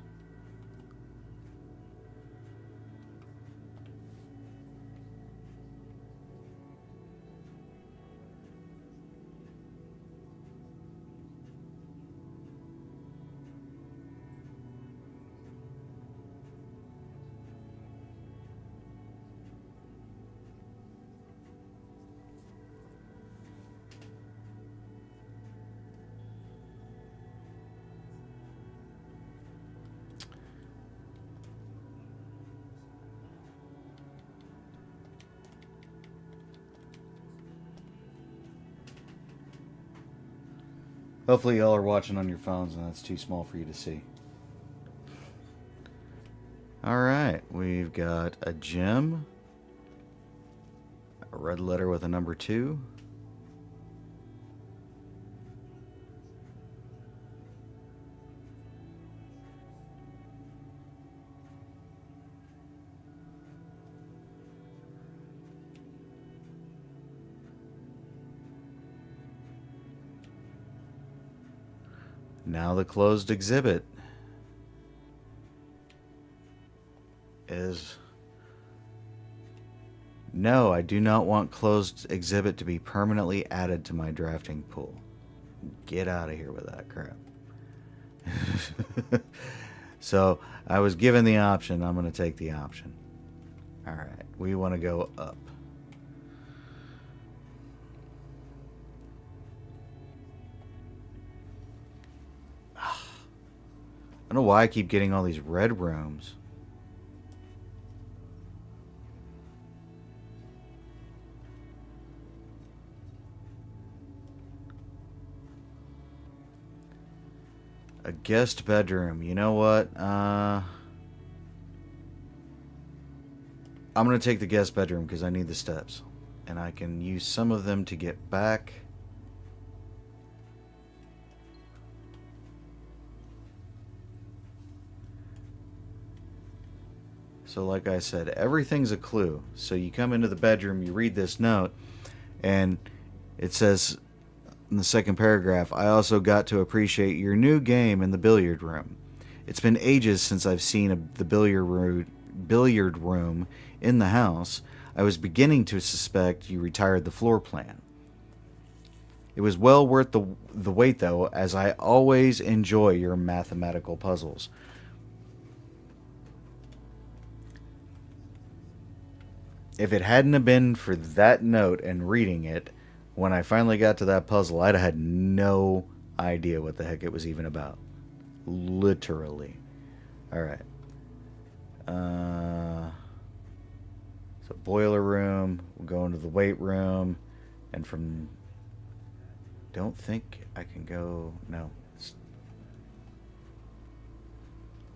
Hopefully y'all are watching on your phones and that's too small for you to see. Alright, we've got a gem, a red letter with a number 2, now the closed exhibit is... No, I do not want closed exhibit to be permanently added to my drafting pool. Get out of here with that crap. So, I was given the option. I'm going to take the option. Alright, we want to go up. I don't know why I keep getting all these red rooms. A guest bedroom. You know what? I'm going to take the guest bedroom because I need the steps. And I can use some of them to get back. So like I said, everything's a clue. So you come into the bedroom, you read this note, and it says in the second paragraph, I also got to appreciate your new game in the billiard room. It's been ages since I've seen the billiard room in the house. I was beginning to suspect you retired the floor plan. It was well worth the wait, though, as I always enjoy your mathematical puzzles. If it hadn't have been for that note and reading it, when I finally got to that puzzle, I'd have had no idea what the heck it was even about. Literally. Alright. So boiler room, we'll go into the weight room, and from... Don't think I can go... No.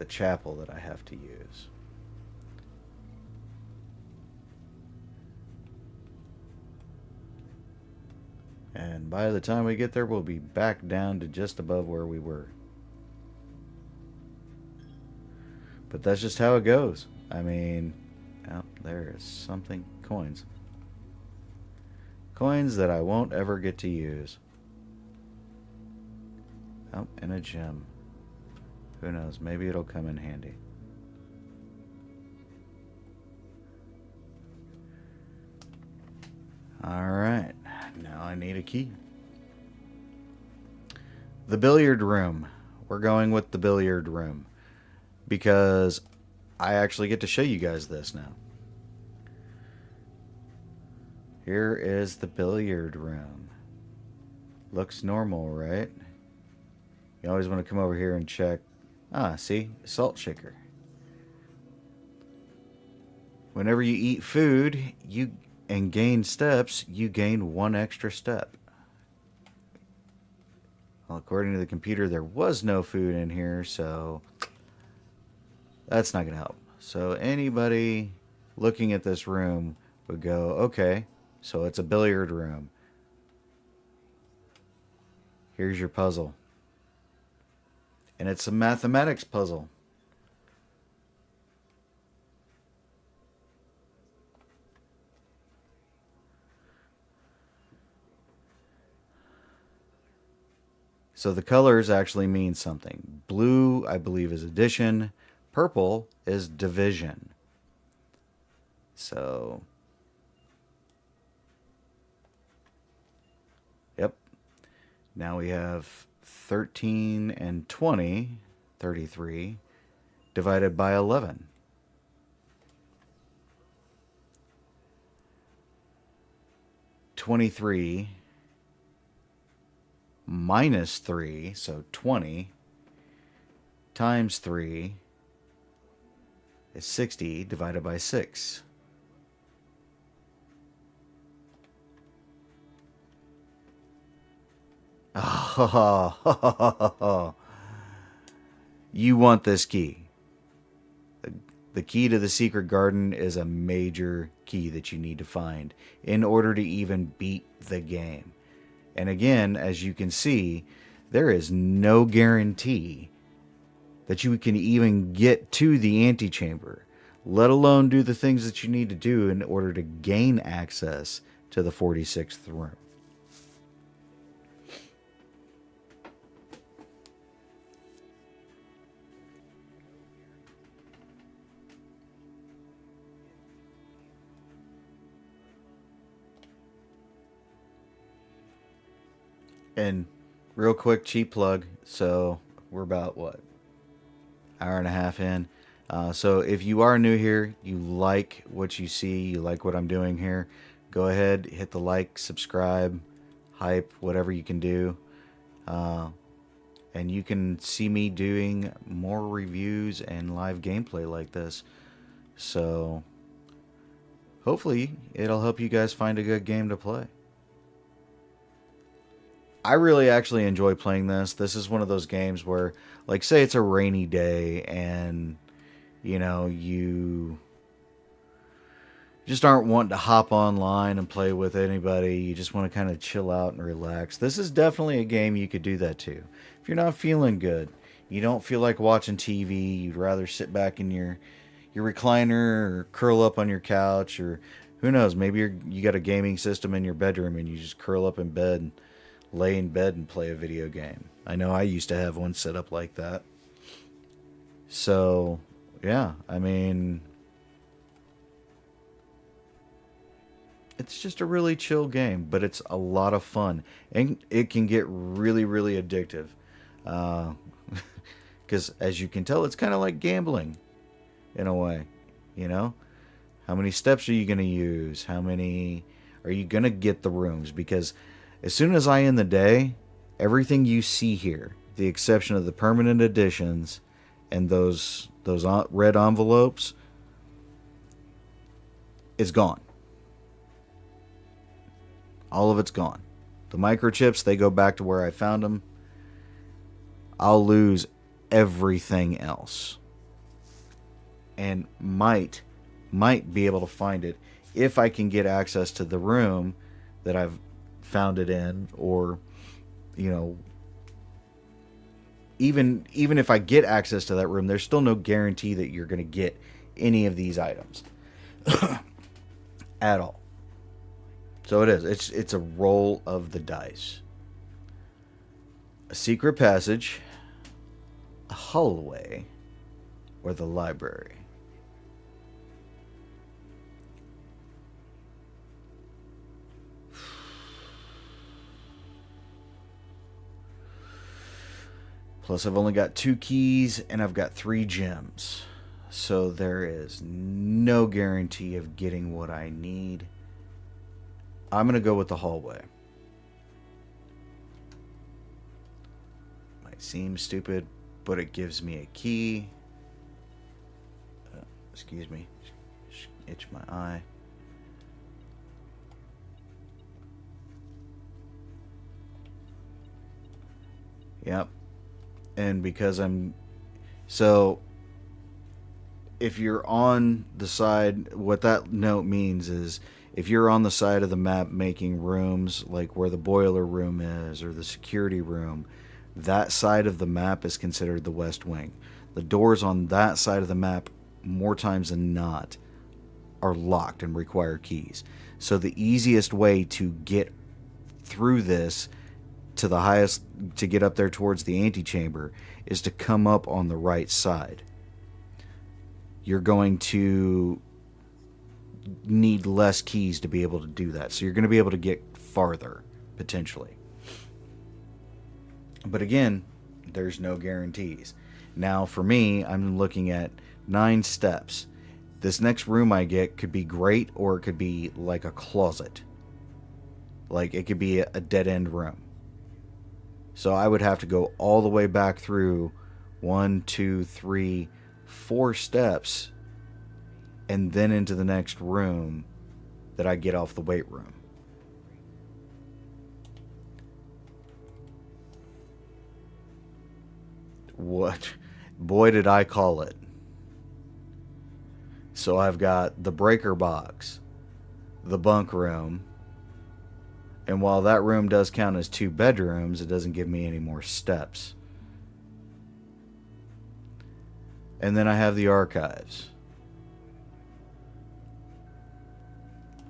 the chapel that I have to use. And by the time we get there, we'll be back down to just above where we were. But that's just how it goes. I mean, oh, there is something. Coins. Coins that I won't ever get to use. Oh, and a gem. Who knows? Maybe it'll come in handy. Alright. Now I need a key. The billiard room. We're going with the billiard room, because I actually get to show you guys this now. Here is the billiard room. Looks normal, right? You always want to come over here and check. Ah, see? Salt shaker. Whenever you eat food and gain steps, you gain 1 extra step. Well, according to the computer, there was no food in here, so that's not going to help. So anybody looking at this room would go, okay, so it's a billiard room. Here's your puzzle. And it's a mathematics puzzle. So the colors actually mean something. Blue, I believe, is addition. Purple is division. So, yep. Now we have 13 and 20, 33, divided by 11. $23 minus 3, so 20, times 3 is 60 divided by 6. Oh, you want this key. The key to the secret garden is a major key that you need to find in order to even beat the game. And again, as you can see, there is no guarantee that you can even get to the antechamber, let alone do the things that you need to do in order to gain access to the 46th room. And real quick, cheap plug. So we're about, what, hour and a half in. So if you are new here, you like what you see, you like what I'm doing here, go ahead, hit the like, subscribe, hype, whatever you can do. And you can see me doing more reviews and live gameplay like this. So hopefully it'll help you guys find a good game to play. I really actually enjoy playing this. This is one of those games where, like, say it's a rainy day and, you know, you just aren't wanting to hop online and play with anybody. You just want to kind of chill out and relax. This is definitely a game you could do that too. If you're not feeling good, you don't feel like watching TV, you'd rather sit back in your recliner or curl up on your couch, or who knows, maybe you got a gaming system in your bedroom and you just curl up in bed and lay in bed and play a video game. I know I used to have one set up like that. So, yeah, I mean, it's just a really chill game, but it's a lot of fun. And it can get really, really addictive. Because as you can tell, it's kind of like gambling in a way. You know? How many steps are you going to use? How many are you going to get the rooms? Because as soon as I end the day, everything you see here, the exception of the permanent additions and those red envelopes, is gone. All of it's gone. The microchips, they go back to where I found them. I'll lose everything else. and might be able to find it if I can get access to the room that I've found it in, or you know, even if I get access to that room, there's still no guarantee that you're going to get any of these items at all. So it is. It's a roll of the dice. A secret passage, a hallway, or the library. Plus, I've only got 2 keys and I've got 3 gems. So there is no guarantee of getting what I need. I'm going to go with the hallway. Might seem stupid, but it gives me a key. Excuse me. Itch my eye. Yep. And because so if you're on the side, what that note means is if you're on the side of the map making rooms, like where the boiler room is or the security room, that side of the map is considered the west wing. The doors on that side of the map, more times than not, are locked and require keys. So the easiest way to get through this to the highest, to get up there towards the antechamber, is to come up on the right side. You're going to need less keys to be able to do that. So you're going to be able to get farther, potentially. But again, there's no guarantees. Now, for me, I'm looking at 9 steps. This next room I get could be great, or it could be like a closet. Like, it could be a dead-end room. So I would have to go all the way back through 1, 2, 3, 4 steps, and then into the next room that I get off the weight room. What? Boy, did I call it. So I've got the breaker box, the bunk room, and while that room does count as 2 bedrooms, it doesn't give me any more steps. And then I have the archives.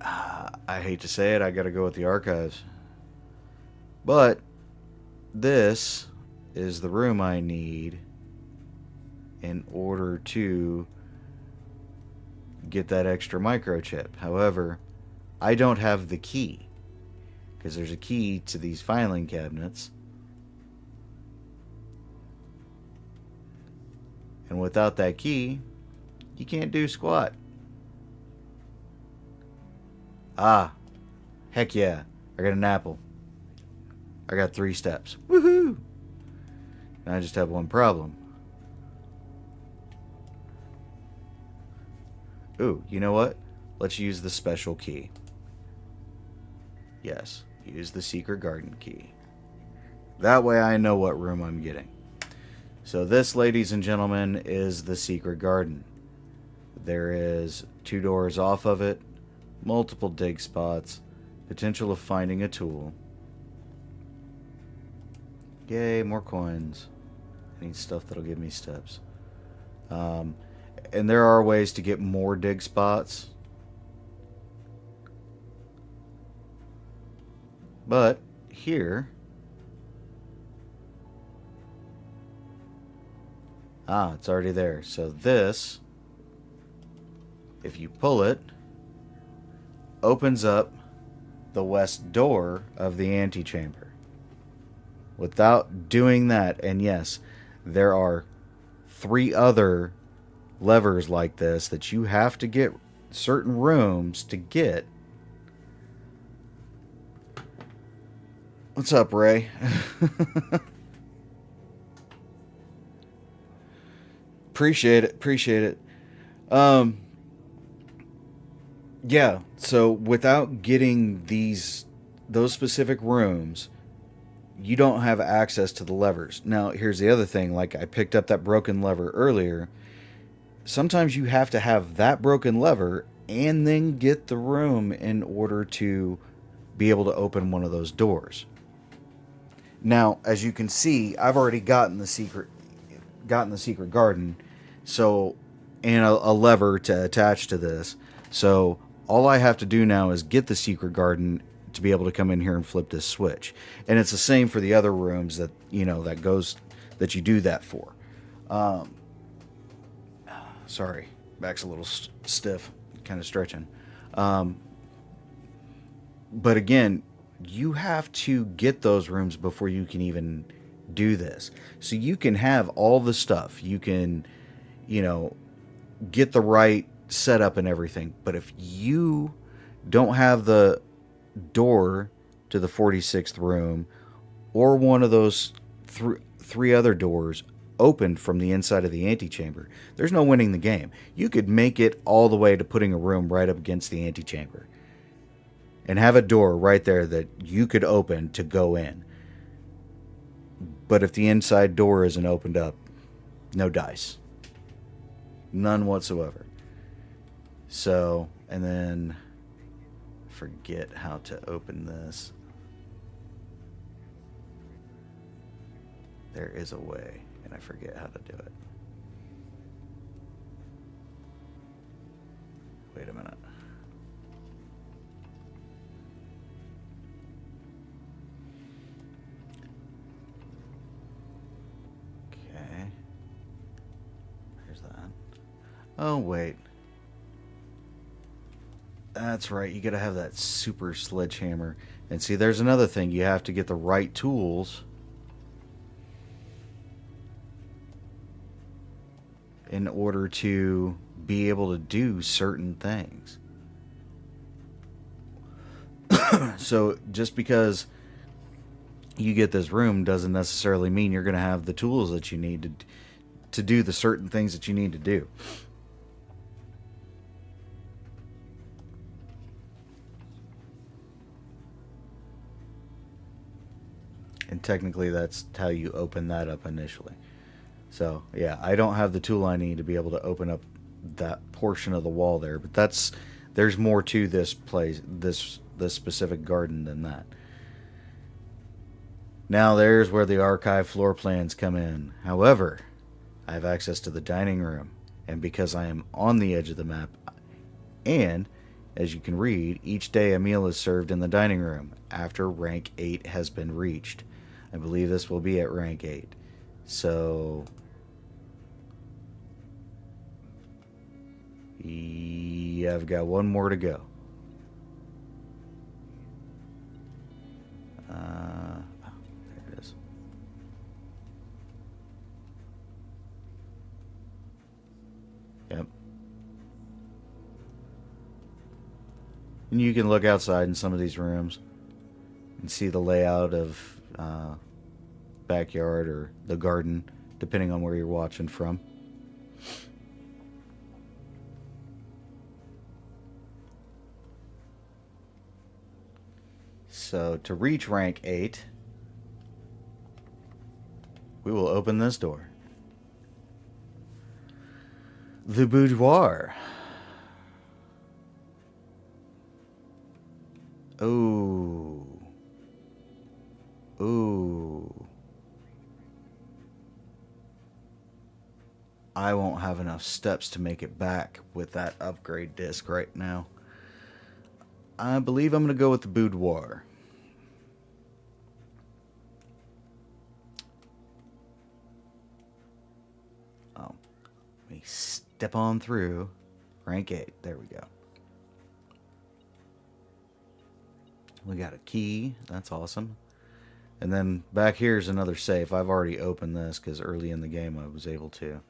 I hate to say it, I gotta go with the archives. But this is the room I need in order to get that extra microchip. However, I don't have the key, because there's a key to these filing cabinets. And without that key, you can't do squat. Ah, heck yeah, I got an apple. I got 3 steps. Woohoo! And I just have one problem. Ooh, you know what? Let's use the special key. Yes, use the secret garden key. That way I know what room I'm getting. So this, ladies and gentlemen, is the secret garden. There is 2 doors off of it, multiple dig spots, potential of finding a tool. Yay, more coins. I need stuff that'll give me steps. And there are ways to get more dig spots. But here, it's already there. So this, if you pull it, opens up the west door of the antechamber. Without doing that, and yes, there are 3 other levers like this that you have to get certain rooms to get. What's up, Ray? Appreciate it. Yeah, so without getting those specific rooms, you don't have access to the levers. Now, here's the other thing. Like, I picked up that broken lever earlier. sometimes you have to have that broken lever and then get the room in order to be able to open one of those doors. Now, as you can see, I've already gotten the secret garden, so and a lever to attach to this. So all I have to do now is get the secret garden to be able to come in here and flip this switch. And it's the same for the other rooms that that you do that for. Um, Sorry, back's a little stiff, kind of stretching. Um, but again, you have to get those rooms before you can even do this. So you can have all the stuff. You can, you know, get the right setup and everything. But if you don't have the door to the 46th room or one of those three other doors opened from the inside of the antechamber, there's no winning the game. You could make it all the way to putting a room right up against the antechamber and have a door right there that you could open to go in. But if the inside door isn't opened up, no dice. None whatsoever. So, and then forget how to open this. There is a way, and I forget how to do it. Wait a minute. Okay. There's that. Oh, wait. That's right. You got to have that super sledgehammer. And see, there's another thing. You have to get the right tools in order to be able to do certain things. So just because you get this room doesn't necessarily mean you're going to have the tools that you need to do the certain things that you need to do. And technically that's how you open that up initially. So yeah, I don't have the tool I need to be able to open up that portion of the wall there, but there's more to this place, this specific garden than that. Now there's where the archive floor plans come in. However, I have access to the dining room, and because I am on the edge of the map, and as you can read, each day a meal is served in the dining room after rank 8 has been reached. I believe this will be at rank 8. So yeah, I've got one more to go. There it is. Yep. And you can look outside in some of these rooms and see the layout of backyard or the garden, depending on where you're watching from. So to reach rank 8, we will open this door. The boudoir. Oh. Ooh. I won't have enough steps to make it back with that upgrade disc right now. I believe I'm going to go with the boudoir. Oh. Let me step on through. Rank 8. There we go. We got a key. That's awesome. And then back here is another safe. I've already opened this because early in the game I was able to.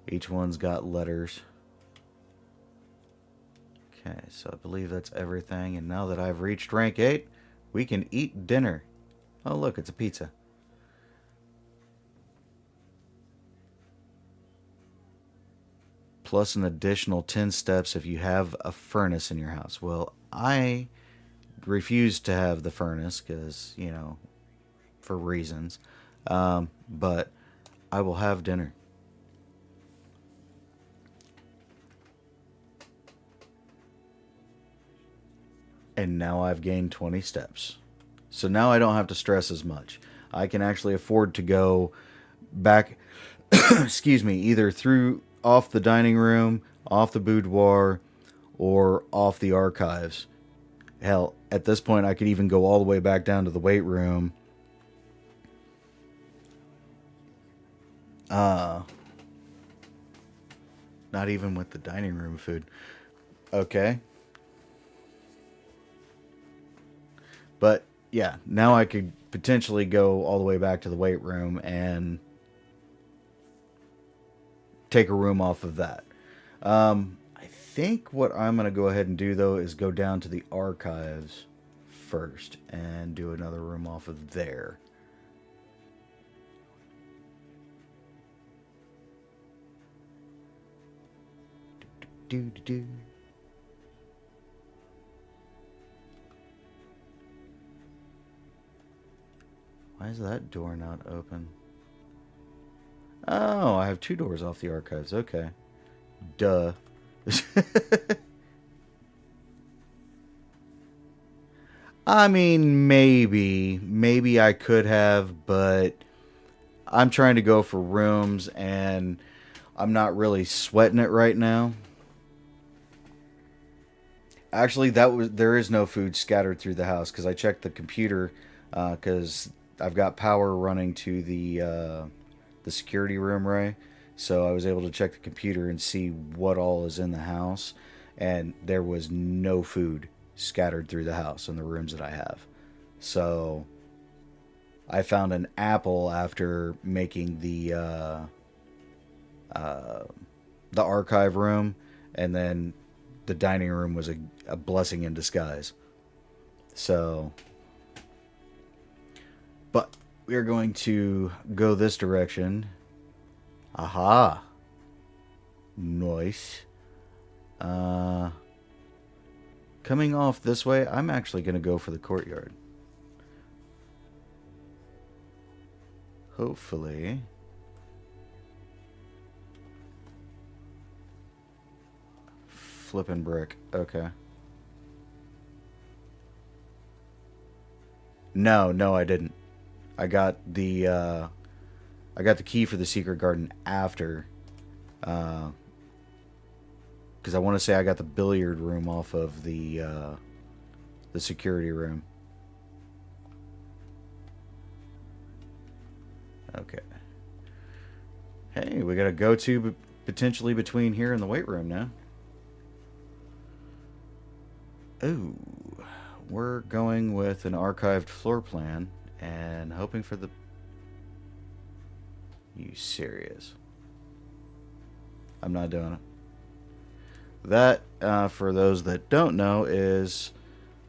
Each one's got letters. Okay, so I believe that's everything. And now that I've reached rank 8, we can eat dinner. Oh, look, it's a pizza. Plus an additional 10 steps if you have a furnace in your house. Well, I refuse to have the furnace because, for reasons. But I will have dinner. And now I've gained 20 steps. So now I don't have to stress as much. I can actually afford to go back, excuse me, either through off the dining room, off the boudoir, or off the archives. Hell, at this point, I could even go all the way back down to the weight room. Not even with the dining room food. Okay. But yeah, now I could potentially go all the way back to the weight room and take a room off of that. I think what I'm going to go ahead and do, though, is go down to the archives first and do another room off of there. Do. Why is that door not open? Oh, I have two doors off the archives. Okay. Duh. I mean, maybe. Maybe I could have, but I'm trying to go for rooms and I'm not really sweating it right now. Actually, there is no food scattered through the house because I checked the computer because I've got power running to the security room, right? So I was able to check the computer and see what all is in the house, and there was no food scattered through the house in the rooms that I have. So I found an apple after making the archive room, and then the dining room was a blessing in disguise. So, but we are going to go this direction. Aha. Nice. Coming off this way, I'm actually going to go for the courtyard. Hopefully. Flippin' brick. Okay. No, I didn't. I got the key for the secret garden after, because I want to say I got the billiard room off of the security room. Okay. Hey, we got a go-to potentially between here and the weight room now. Ooh, we're going with an archived floor plan and hoping for the... You serious? I'm not doing it. That, for those that don't know, is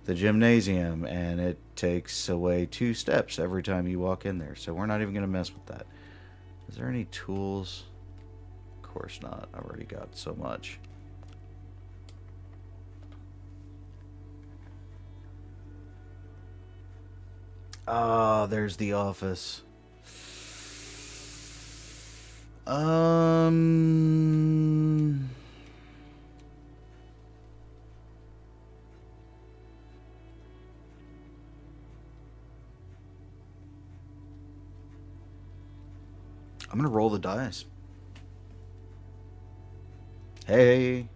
the gymnasium, and it takes away 2 steps every time you walk in there, so we're not even going to mess with that. Is there any tools? Of course not. I've already got so much. Ah, there's the office. I'm gonna roll the dice. Hey.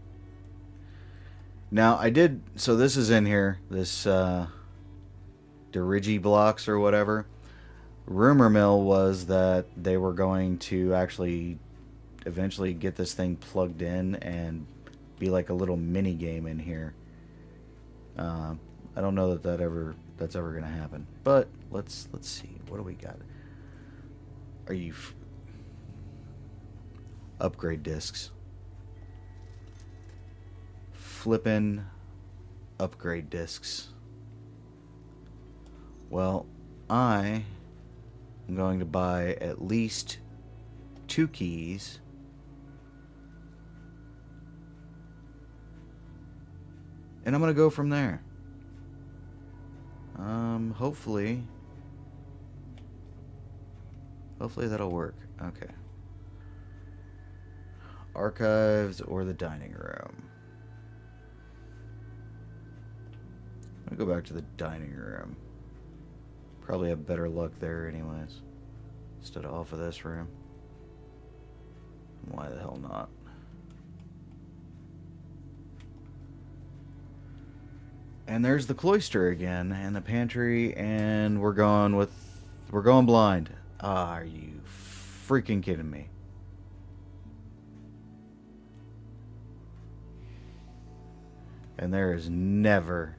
Now I did. So this is in here. This Dirigi blocks or whatever. Rumor mill was that they were going to actually eventually get this thing plugged in and be like a little mini game in here. I don't know that's ever gonna happen. But let's see. What do we got? Are you upgrade discs? Flippin' upgrade discs. Well, I am going to buy at least 2 keys. And I'm going to go from there. Hopefully Hopefully that'll work. Okay. Archives or the dining room. I'll go back to the dining room. Probably have better luck there anyways. Instead of off of this room. Why the hell not? And there's the cloister again, and the pantry, and we're going blind. Are you freaking kidding me? And there is never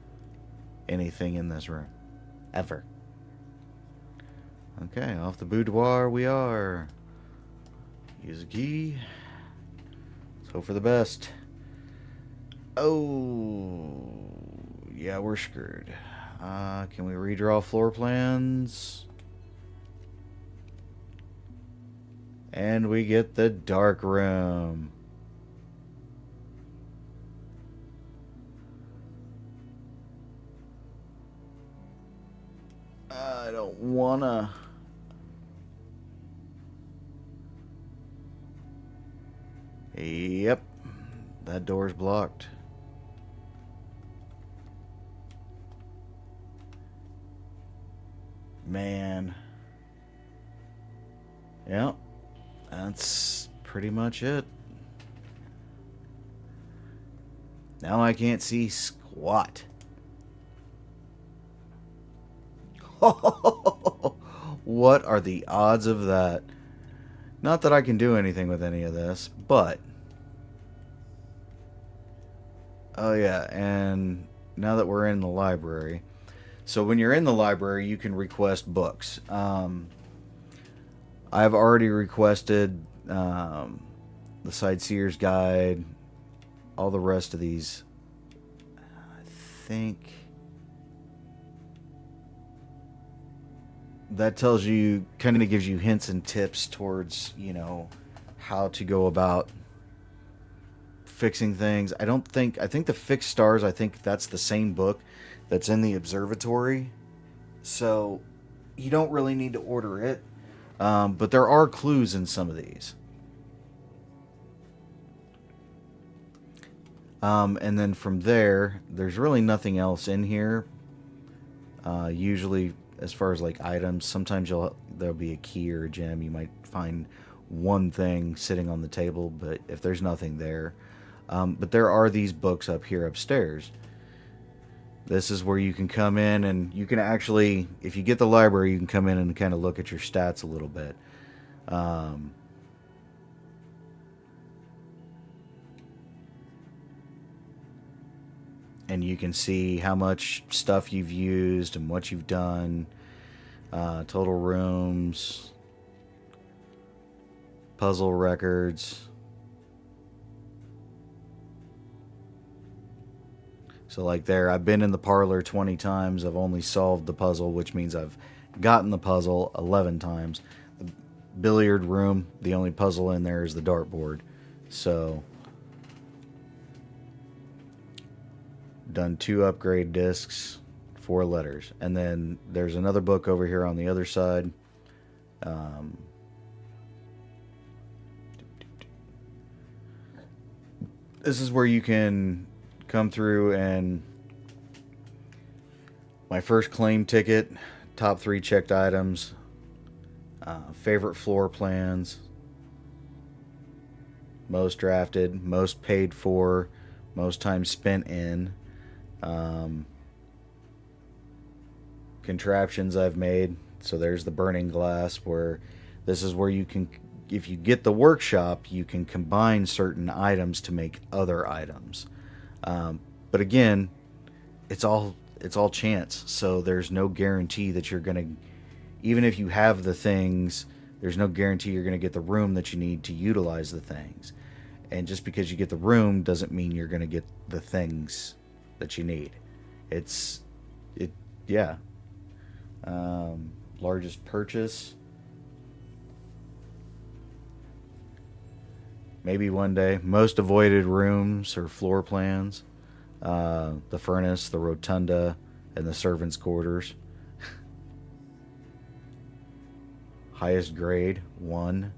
anything in this room. Ever. Okay, off the boudoir we are. Use a key. Let's hope for the best. Oh, yeah, we're screwed. Can we redraw floor plans? And we get the dark room. I don't wanna. Yep, that door's blocked. Man. Yep, that's pretty much it. Now I can't see squat. What are the odds of that? Not that I can do anything with any of this, but... Oh yeah, and now that we're in the library... So when you're in the library, you can request books. I've already requested the Sightseer's Guide, all the rest of these. I think that tells you, kind of gives you hints and tips towards, you know, how to go about fixing things. I think the Fixed Stars, I think that's the same book that's in the observatory. So you don't really need to order it. But there are clues in some of these. And then from there, there's really nothing else in here. Usually, as far as like items, sometimes there'll be a key or a gem. You might find one thing sitting on the table, but if there's nothing there. But there are these books up here upstairs. This is where you can come in and you can actually, if you get the library, you can come in and kind of look at your stats a little bit. And you can see how much stuff you've used and what you've done. Total rooms. Puzzle records. So like there, I've been in the parlor 20 times. I've only solved the puzzle, which means I've gotten the puzzle 11 times. The billiard room, the only puzzle in there is the dartboard. So, done 2 upgrade discs, 4 letters. And then there's another book over here on the other side. This is where you can come through and my first claim ticket, top 3 checked items, favorite floor plans, most drafted, most paid for, most time spent in, contraptions I've made. So there's the burning glass, where this is where you can, if you get the workshop, you can combine certain items to make other items. But again, it's all chance. So there's no guarantee that you're gonna, even if you have the things, there's no guarantee you're gonna get the room that you need to utilize the things. And just because you get the room doesn't mean you're gonna get the things that you need. Yeah. Largest purchase. Maybe one day. Most avoided rooms or floor plans. The furnace, the rotunda, and the servants' quarters. highest grade, 1.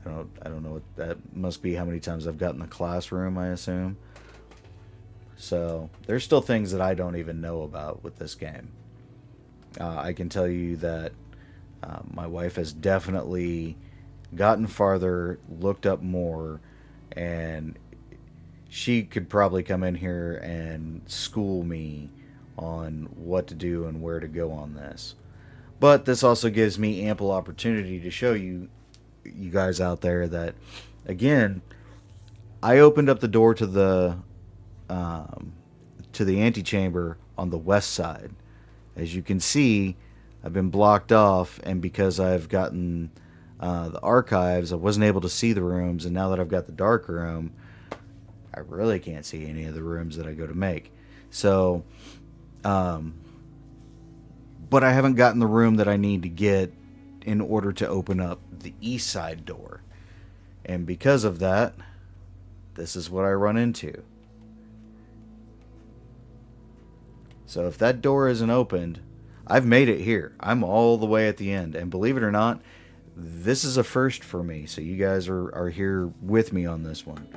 I don't know what that must be. How many times I've gotten the classroom, I assume. So there's still things that I don't even know about with this game. I can tell you that my wife has definitely gotten farther, looked up more, and she could probably come in here and school me on what to do and where to go on this. But this also gives me ample opportunity to show you guys out there that, again, I opened up the door um, to the antechamber on the west side. As you can see, I've been blocked off, and because I've gotten the archives, I wasn't able to see the rooms, and now that I've got the dark room, I really can't see any of the rooms that I go to make. So, um, but I haven't gotten the room that I need to get in order to open up the east side door. And because of that, this is what I run into. So if that door isn't opened, I've made it here. I'm all the way at the end. And believe it or not, this is a first for me. So you guys are here with me on this one.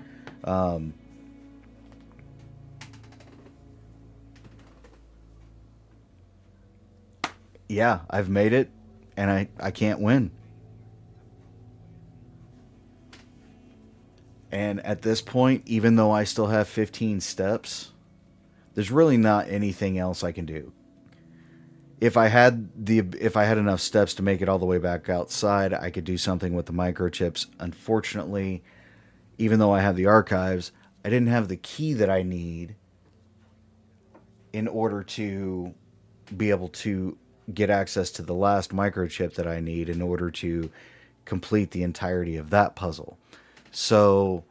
Yeah, I've made it, and I can't win. And at this point, even though I still have 15 steps, there's really not anything else I can do. If I had enough steps to make it all the way back outside, I could do something with the microchips. Unfortunately, even though I have the archives, I didn't have the key that I need in order to be able to get access to the last microchip that I need in order to complete the entirety of that puzzle. So,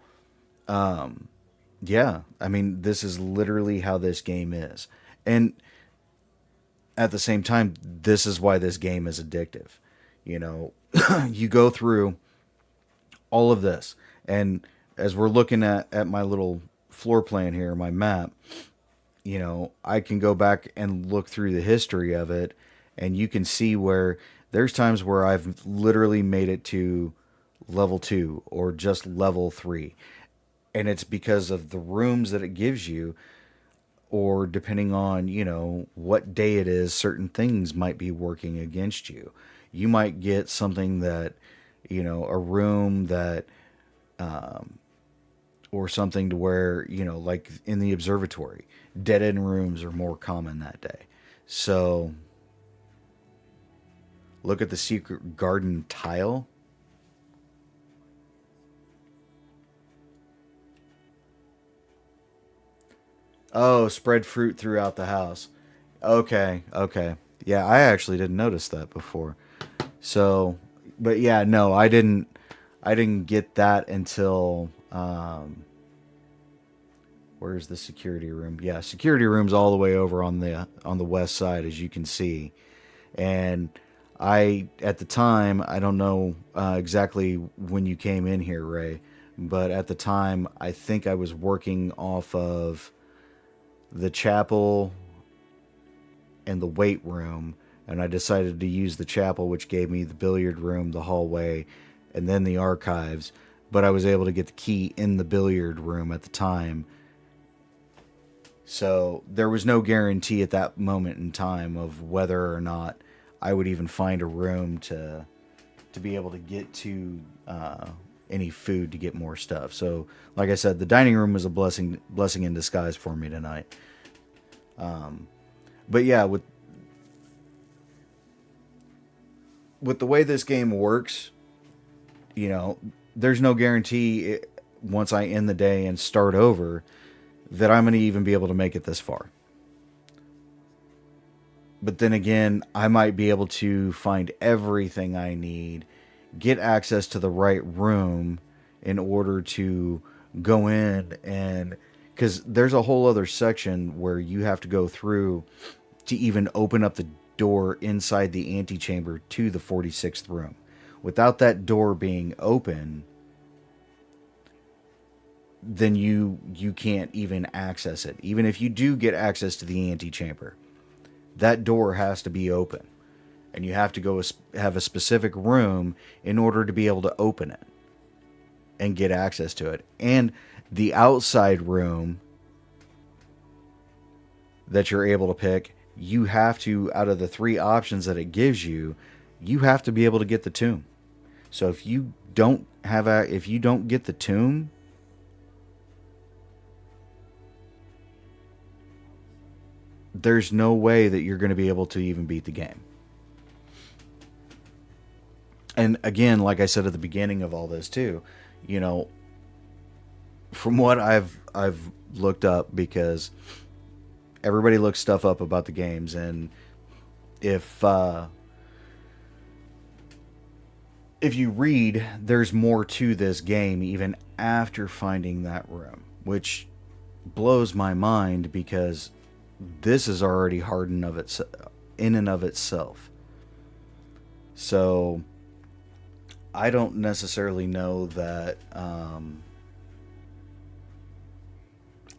yeah, I mean, this is literally how this game is. And at the same time, this is why this game is addictive. You know, you go through all of this, and as we're looking at my little floor plan here, my map, you know, I can go back and look through the history of it, and you can see where there's times where I've literally made it to level 2 or just level 3. And it's because of the rooms that it gives you, or depending on, you know, what day it is, certain things might be working against you. You might get something that, you know, a room that, or something to where, you know, like in the observatory, dead end rooms are more common that day. So look at the secret garden tile. Oh, spread fruit throughout the house. Okay, okay. Yeah, I actually didn't notice that before. So, but yeah, no, I didn't get that until where's the security room? Yeah, security room's all the way over on the west side, as you can see. And I, at the time, I don't know exactly when you came in here, Ray, but at the time, I think I was working off of the chapel and the weight room, and I decided to use the chapel, which gave me the billiard room, the hallway, and then the archives. But I was able to get the key in the billiard room at the time. So there was no guarantee at that moment in time of whether or not I would even find a room to be able to get to any food to get more stuff. So, like I said, the dining room was a blessing in disguise for me tonight. But yeah, with the way this game works, you know, there's no guarantee once I end the day and start over that I'm going to even be able to make it this far. But then again, I might be able to find everything I need, get access to the right room in order to go in, and because there's a whole other section where you have to go through to even open up the door inside the antechamber to the 46th room. Without that door being open, then you can't even access it. Even if you do get access to the antechamber, that door has to be open. and you have to go have a specific room in order to be able to open it and get access to it. And the outside room that you're able to pick, you have to, out of the 3 options that it gives you, you have to be able to get the tomb. So if you don't get the tomb, there's no way that you're going to be able to even beat the game. And again, like I said at the beginning of all this too, you know, from what I've looked up, because everybody looks stuff up about the games, and if you read, there's more to this game even after finding that room, which blows my mind because this is already hard in and of itself. So I don't necessarily know that.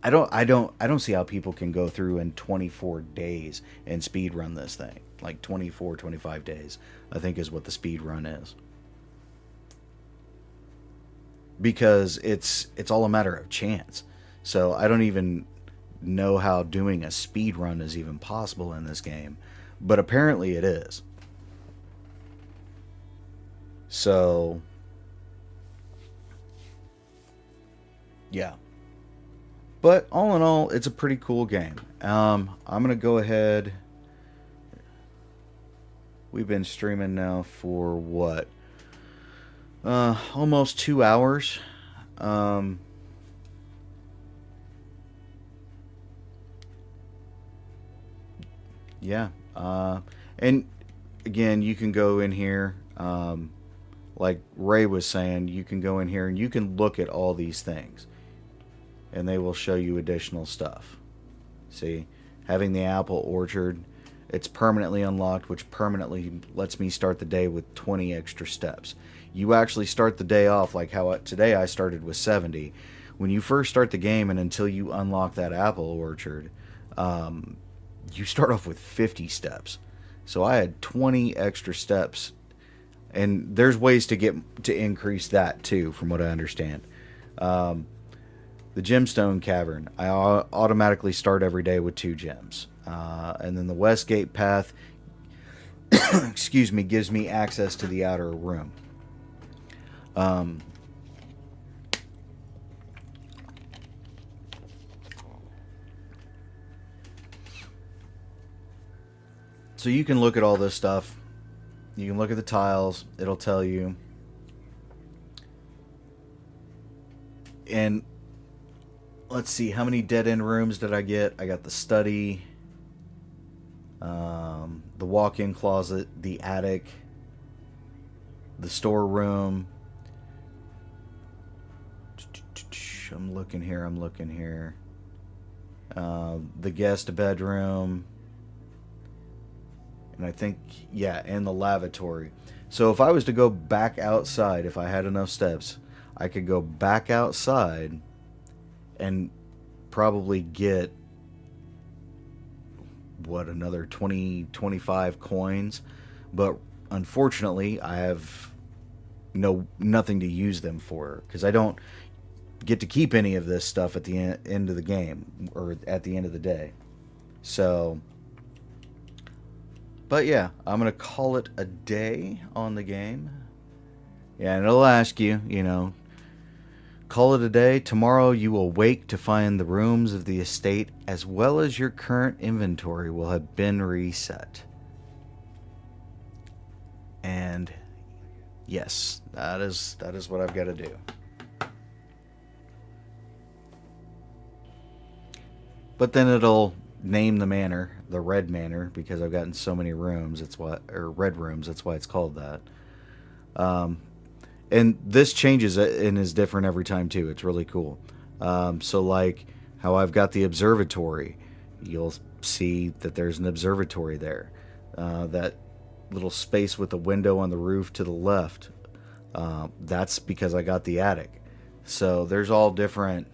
I don't see how people can go through in 24 days and speed run this thing. Like 24, 25 days, I think is what the speed run is. Because it's all a matter of chance. So I don't even know how doing a speed run is even possible in this game, but apparently it is. So yeah. But all in all, it's a pretty cool game. I'm gonna go ahead. We've been streaming now for what? Almost 2 hours. Yeah. And again, you can go in here, like Ray was saying, you can go in here and you can look at all these things, and they will show you additional stuff. See, having the apple orchard, it's permanently unlocked, which permanently lets me start the day with 20 extra steps. You actually start the day off like how today I started with 70. When you first start the game and until you unlock that apple orchard, you start off with 50 steps. So I had 20 extra steps, and there's ways to increase that too, from what I understand. The gemstone cavern, I automatically start every day with 2 gems, and then the Westgate path, excuse me, gives me access to the outer room. So you can look at all this stuff. You can look at the tiles. It'll tell you. And let's see, how many dead-end rooms did I get? I got the study, the walk-in closet, the attic, the storeroom. I'm looking here. The guest bedroom. And I think, yeah, and the lavatory. So if I was to go back outside, if I had enough steps, I could go back outside and probably get, what, another 20, 25 coins. But unfortunately, I have nothing to use them for, because I don't get to keep any of this stuff at the end of the game, or at the end of the day. So, but yeah, I'm going to call it a day on the game. Yeah, and it'll ask you, call it a day. Tomorrow you will wake to find the rooms of the estate as well as your current inventory will have been reset. And yes, that is what I've got to do. But then it'll name the manor, the Red Manor, because I've gotten so many rooms. Or red rooms. That's why it's called that. And this changes and is different every time too. It's really cool. So like how I've got the observatory, you'll see that there's an observatory there. That little space with the window on the roof to the left, that's because I got the attic. So there's all different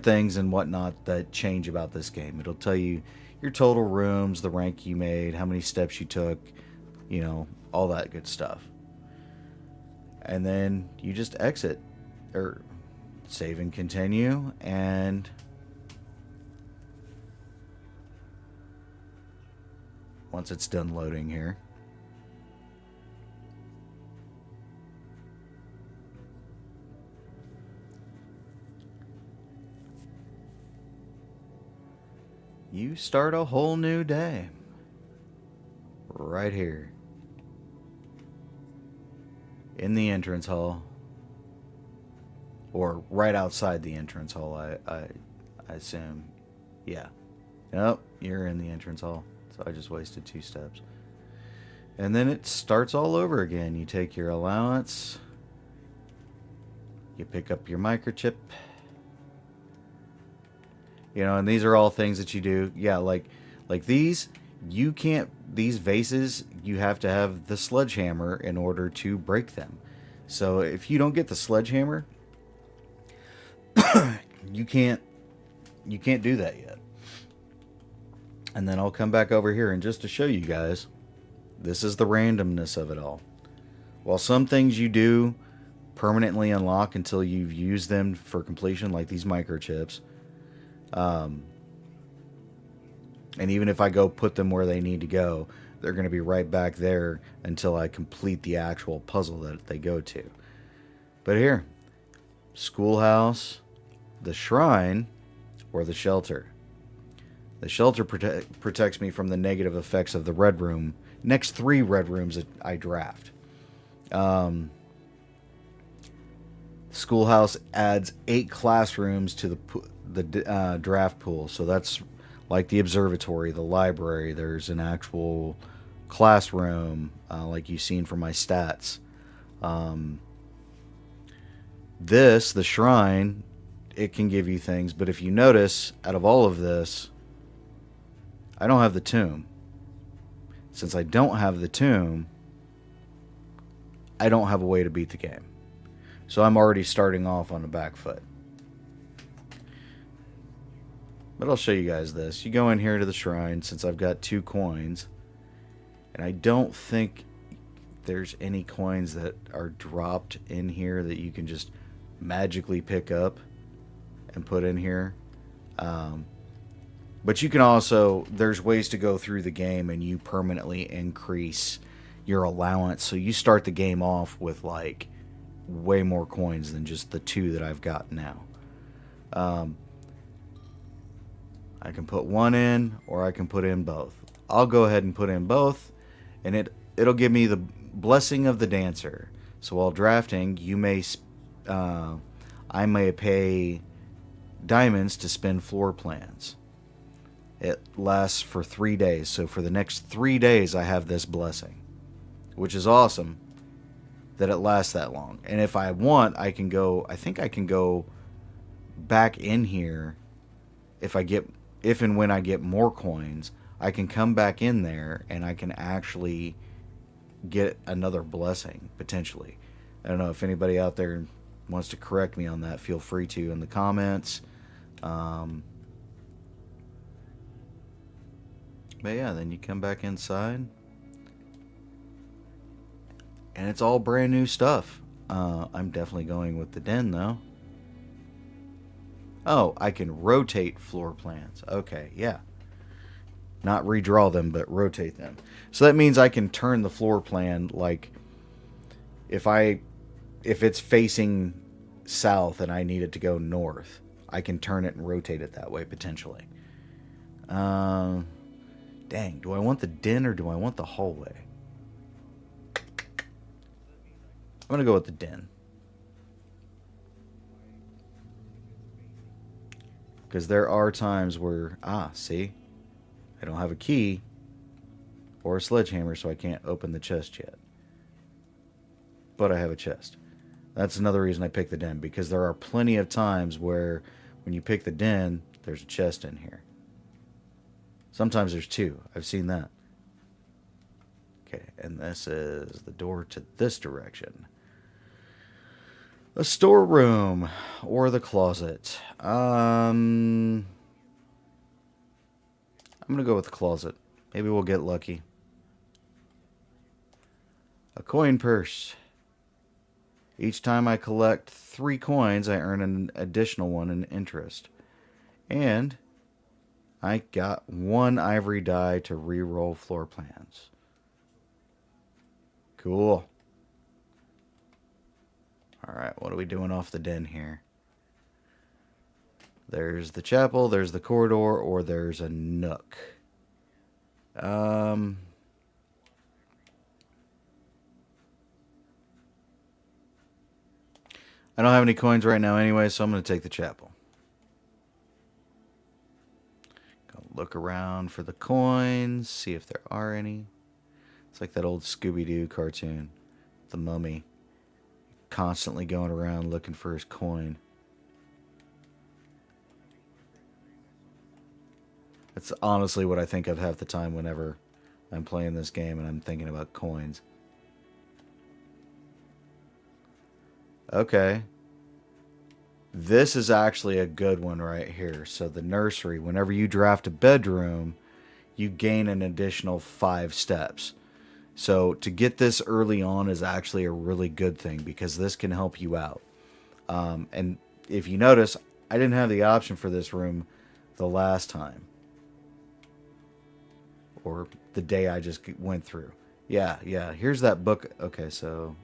things and whatnot that change about this game. It'll tell you your total rooms, the rank you made, how many steps you took, you know, all that good stuff. And then you just exit or save and continue, and once it's done loading here, you start a whole new day right here in the entrance hall, or right outside the entrance hall. I assume, yeah. Nope, you're in the entrance hall. So I just wasted 2 steps. And then it starts all over again. You take your allowance, you pick up your microchip. You know, and these are all things that you do. Yeah, like these, you can't, these vases, you have to have the sledgehammer in order to break them. So if you don't get the sledgehammer, you can't do that yet. And then I'll come back over here, and just to show you guys, this is the randomness of it all. While some things you do permanently unlock until you've used them for completion, like these microchips, and even if I go put them where they need to go, they're going to be right back there until I complete the actual puzzle that they go to. But here, schoolhouse, the shrine, or the shelter. The shelter protects me from the negative effects of the red room. Next 3 red rooms that I draft. Schoolhouse adds 8 classrooms to the draft pool. So that's like the observatory, the library. There's an actual classroom, like you've seen from my stats. The shrine, it can give you things. But if you notice, out of all of this, I don't have the tomb. Since I don't have the tomb, I don't have a way to beat the game. So I'm already starting off on the back foot. But I'll show you guys this. You go in here to the shrine, since I've got 2 coins. And I don't think there's any coins that are dropped in here that you can just magically pick up and put in here. But you can also, there's ways to go through the game and you permanently increase your allowance. So you start the game off with like way more coins than just the 2 that I've got now. I can put 1 in, or I can put in both. I'll go ahead and put in both, and it'll give me the blessing of the dancer. So while drafting, I may pay diamonds to spin floor plans. It lasts for 3 days. So for the next 3 days, I have this blessing, which is awesome that it lasts that long. And if I want, I think I can go back in here if and when I get more coins. I can come back in there and I can actually get another blessing, potentially. I don't know if anybody out there wants to correct me on that. Feel free to in the comments. But yeah, then you come back inside, and it's all brand new stuff. I'm definitely going with the den, though. Oh, I can rotate floor plans. Okay, yeah. Not redraw them, but rotate them. So that means I can turn the floor plan, like, if it's facing south and I need it to go north, I can turn it and rotate it that way, potentially. Dang, do I want the den or do I want the hallway? I'm going to go with the den. Because there are times where, see? I don't have a key or a sledgehammer, so I can't open the chest yet. But I have a chest. That's another reason I picked the den, because there are plenty of times where when you pick the den, there's a chest in here. Sometimes there's 2. I've seen that. Okay, and this is the door to this direction. A storeroom or the closet. I'm going to go with the closet. Maybe we'll get lucky. A coin purse. Each time I collect 3 coins, I earn an additional one in interest. And I got 1 ivory die to re-roll floor plans. Cool. Alright, what are we doing off the den here? There's the chapel, there's the corridor, or there's a nook. I don't have any coins right now anyway, so I'm going to take the chapel. Go look around for the coins, see if there are any. It's like that old Scooby-Doo cartoon, the mummy, constantly going around looking for his coin. That's honestly what I think of half the time whenever I'm playing this game and I'm thinking about coins. Okay. This is actually a good one right here. So the nursery, whenever you draft a bedroom, you gain an additional 5 steps. So to get this early on is actually a really good thing because this can help you out. And if you notice, I didn't have the option for this room the last time. Or the day I just went through. Yeah. Here's that book. Okay, so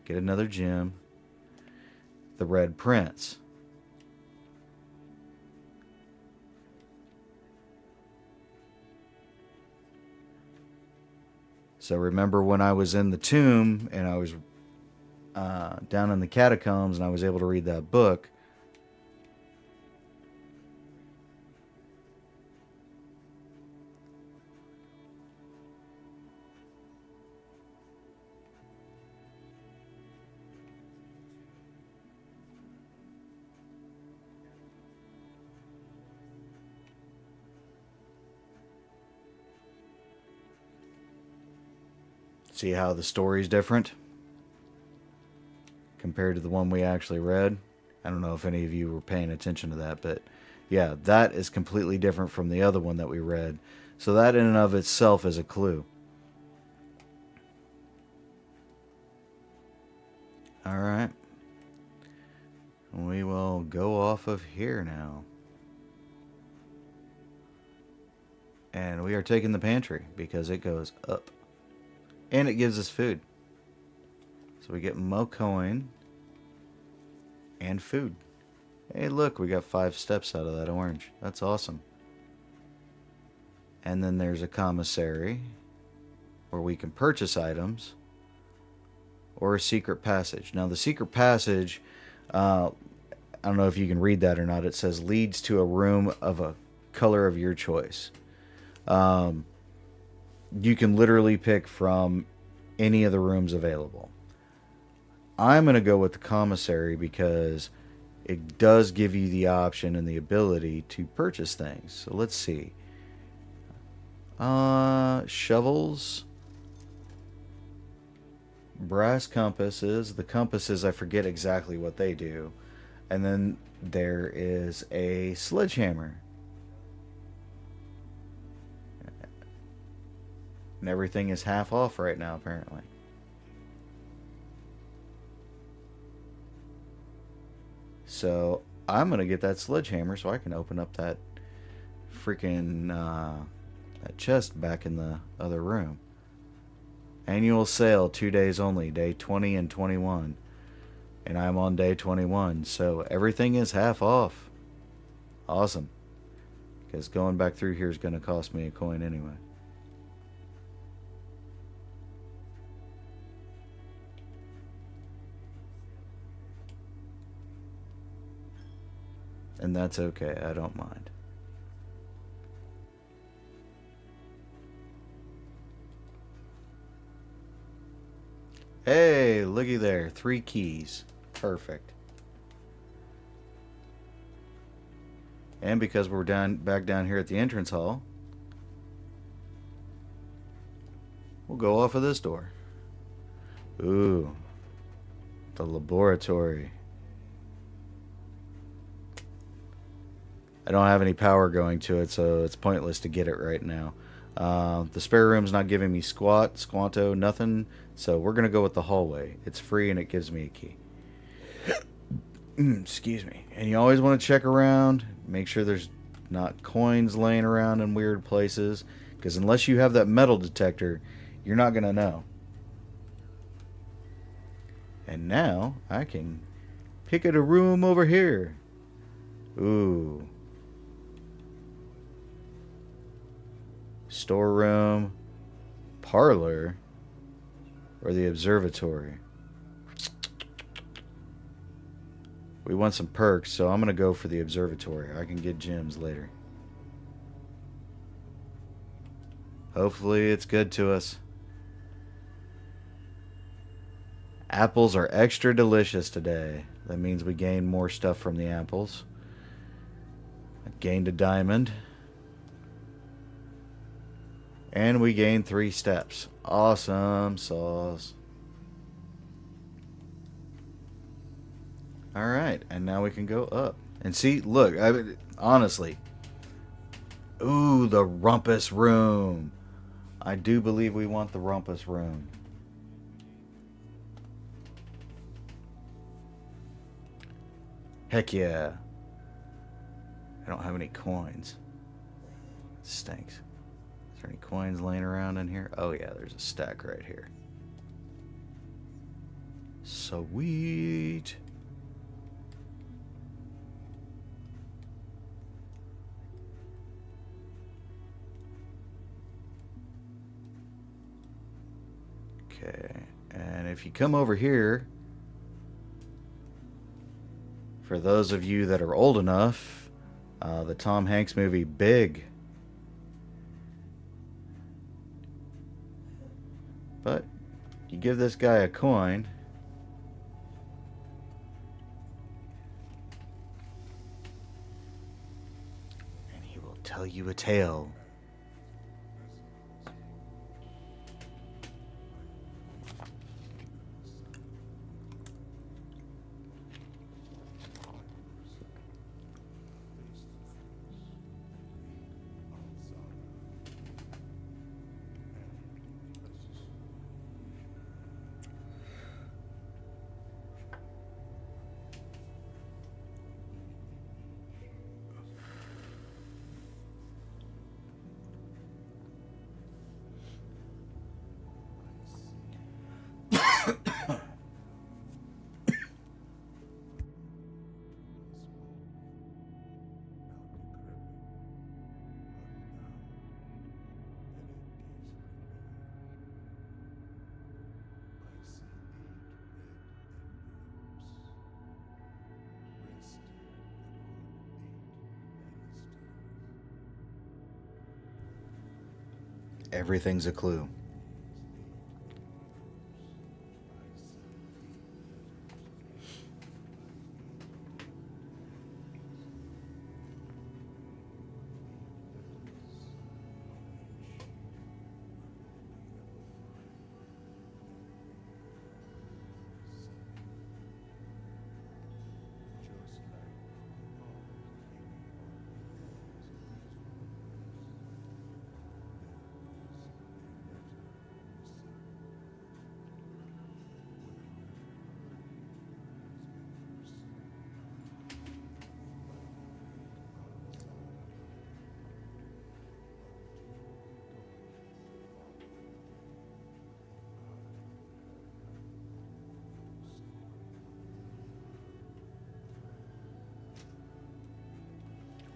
get another gem. The Red Prince. So remember when I was in the tomb and I was down in the catacombs and I was able to read that book. See how the story's different compared to the one we actually read? I don't know if any of you were paying attention to that, but yeah, that is completely different from the other one that we read. So that in and of itself is a clue. Alright. We will go off of here now. And we are taking the pantry because it goes up. And it gives us food. So we get mo coin and food. Hey, look, we got 5 steps out of that orange. That's awesome. And then there's a commissary where we can purchase items or a secret passage. Now, the secret passage, I don't know if you can read that or not. It says leads to a room of a color of your choice. You can literally pick from any of the rooms available. I'm going to go with the commissary because it does give you the option and the ability to purchase things. So let's see. Shovels. Brass compasses. The compasses, I forget exactly what they do. And then there is a sledgehammer. And everything is half off right now, apparently. So I'm going to get that sledgehammer so I can open up that freaking that chest back in the other room. Annual sale, 2 days only, day 20 and 21. And I'm on day 21, so everything is half off. Awesome. Because going back through here is going to cost me a coin anyway. And that's okay, I don't mind. Hey, looky there, 3 keys. Perfect. And because we're back down here at the entrance hall, we'll go off of this door. Ooh, the laboratory. I don't have any power going to it, so it's pointless to get it right now. The spare room's not giving me squanto, nothing. So we're going to go with the hallway. It's free and it gives me a key. Excuse me. And you always want to check around. Make sure there's not coins laying around in weird places. Because unless you have that metal detector, you're not going to know. And now I can pick at a room over here. Ooh. Storeroom, parlor, or the observatory. We want some perks, so I'm going to go for the observatory. I can get gems later. Hopefully it's good to us. Apples are extra delicious today. That means we gain more stuff from the apples. I gained a diamond. And we gained 3 steps. Awesome sauce. Alright, and now we can go up. And see, look, honestly. Ooh, the rumpus room. I do believe we want the rumpus room. Heck yeah. I don't have any coins. It stinks. Is there any coins laying around in here? Oh yeah, there's a stack right here. Sweet. Okay, and if you come over here, for those of you that are old enough, the Tom Hanks movie Big. But you give this guy a coin, and he will tell you a tale. Everything's a clue.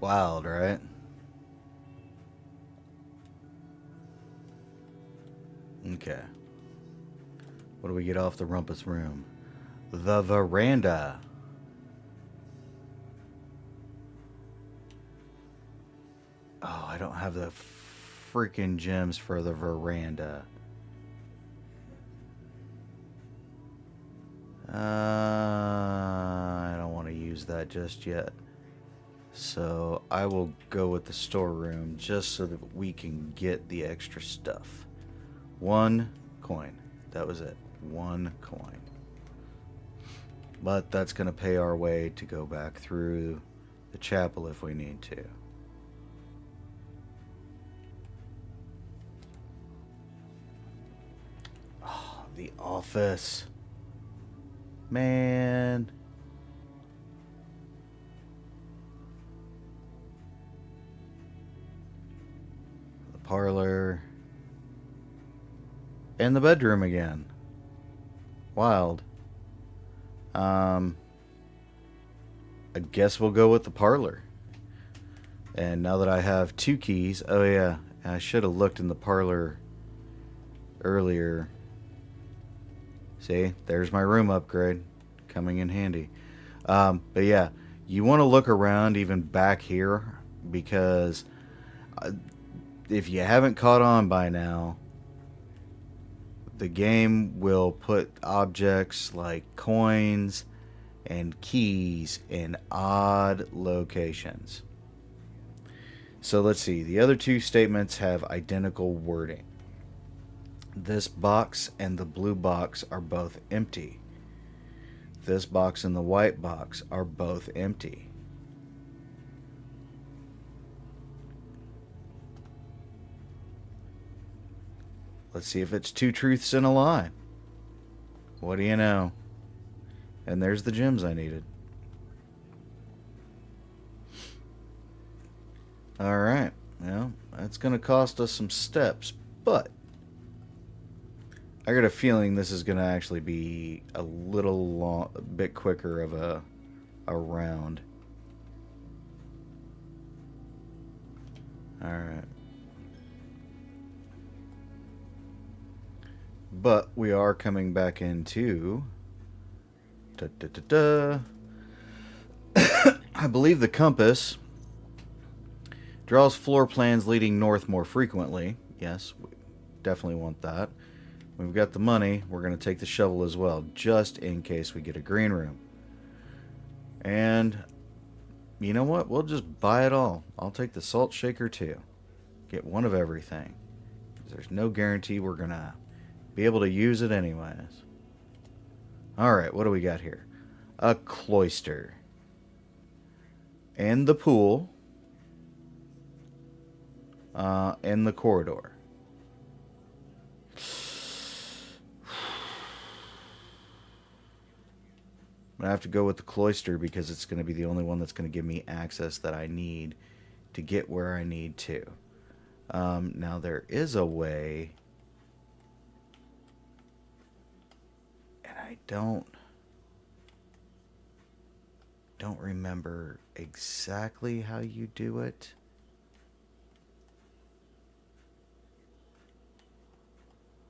Wild, right? Okay. What do we get off the rumpus room? The veranda. Oh, I don't have the freaking gems for the veranda. I don't want to use that just yet. So I will go with the storeroom just so that we can get the extra stuff. 1 coin. That was it. 1 coin. But that's going to pay our way to go back through the chapel if we need to. The office. Man. The parlor. And the bedroom again. Wild. I guess we'll go with the parlor. And now that I have 2 keys, oh yeah, I should have looked in the parlor earlier. See, there's my room upgrade, coming in handy. But yeah, you want to look around even back here, because if you haven't caught on by now, the game will put objects like coins and keys in odd locations. So let's see. The other 2 statements have identical wording. This box and the blue box are both empty. This box and the white box are both empty. Let's see if it's 2 truths and a lie. What do you know? And there's the gems I needed. Alright, well, that's going to cost us some steps, but I got a feeling this is going to actually be a bit quicker of a round. Alright. But we are coming back into... I believe the compass draws floor plans leading north more frequently. Yes, we definitely want that. We've got the money. We're going to take the shovel as well, just in case we get a green room. And you know what? We'll just buy it all. I'll take the salt shaker too. Get one of everything. There's no guarantee we're going to be able to use it anyways. Alright, what do we got here? A cloister. And the pool. And the corridor. I'm going to have to go with the cloister because it's going to be the only one that's going to give me access that I need to get where I need to. Now there is a way, and I don't remember exactly how you do it.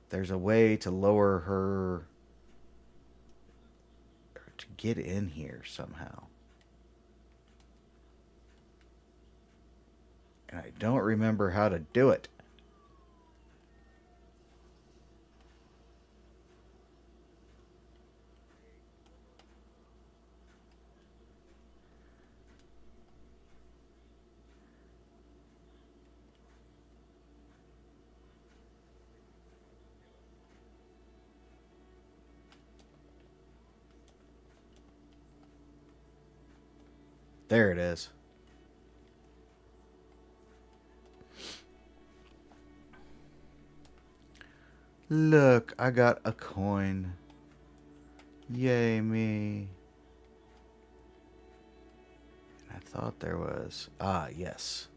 There's a way to lower her, or to get in here somehow. And I don't remember how to do it. There it is. Look, I got a coin. Yay me. I thought there was... Ah, yes.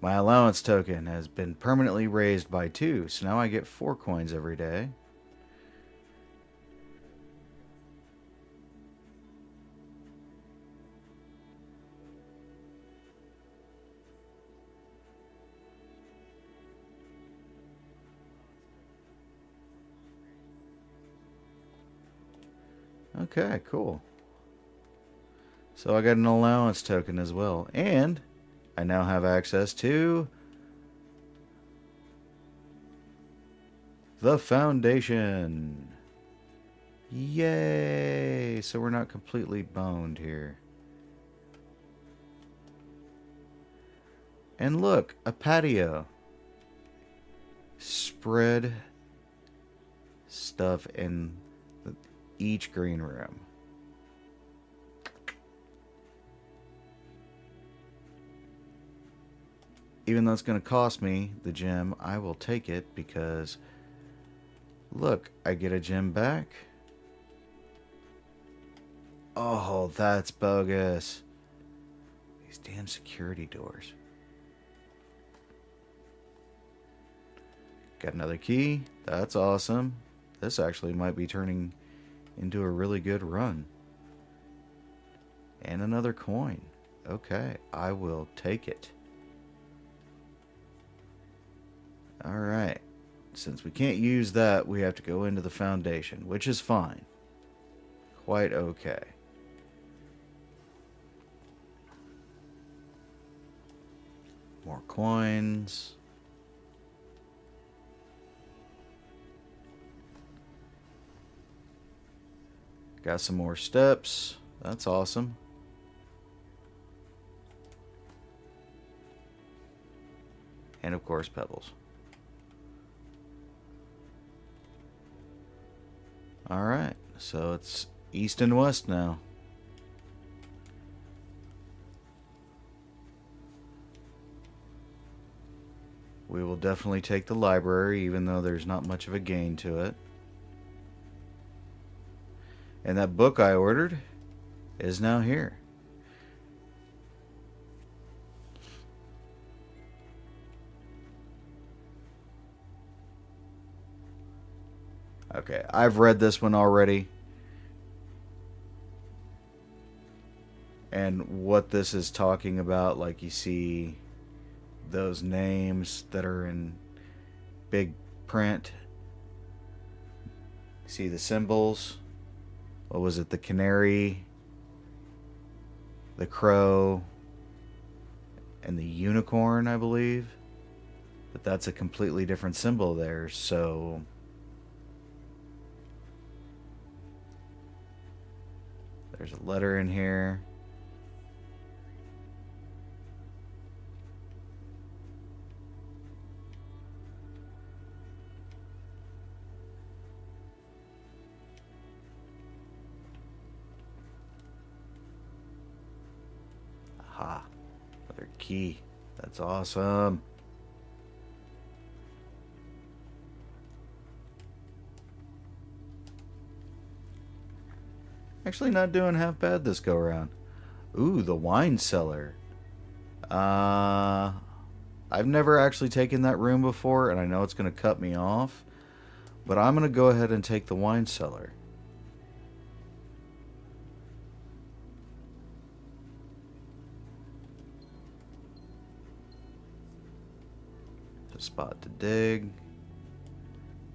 My allowance token has been permanently raised by 2, so now I get 4 coins every day. Okay, cool. So I got an allowance token as well. And I now have access to the foundation. Yay! So we're not completely boned here. And look, a patio. Spread stuff in each green room. Even though it's going to cost me the gem, I will take it because Look, I get a gem back. Oh, that's bogus. These damn security doors. Got another key. That's awesome. This actually might be turning into a really good run. And another coin. Okay, I will take it. Alright. Since we can't use that, we have to go into the foundation, which is fine. Quite okay. More coins. Got some more steps. That's awesome. And of course, pebbles. Alright, so it's east and west now. We will definitely take the library, even though there's not much of a gain to it. And that book I ordered is now here. Okay, I've read this one already. And what this is talking about, like you see those names that are in big print. See the symbols. What was it? The canary, the crow, and the unicorn, I believe. But that's a completely different symbol there, so there's a letter in here. Aha. Another key. That's awesome. Actually not doing half bad this go around. Ooh, the wine cellar. I've never actually taken that room before, and I know it's going to cut me off. But I'm going to go ahead and take the wine cellar. A spot to dig.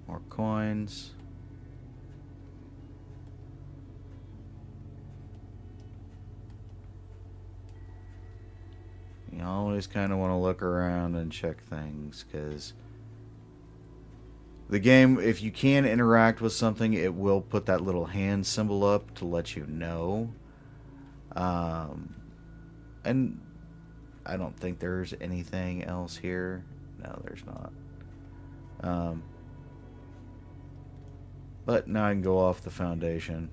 More coins. You always kind of want to look around and check things, because the game, if you can interact with something, it will put that little hand symbol up to let you know. And I don't think there's anything else here. No, there's not. But now I can go off the foundation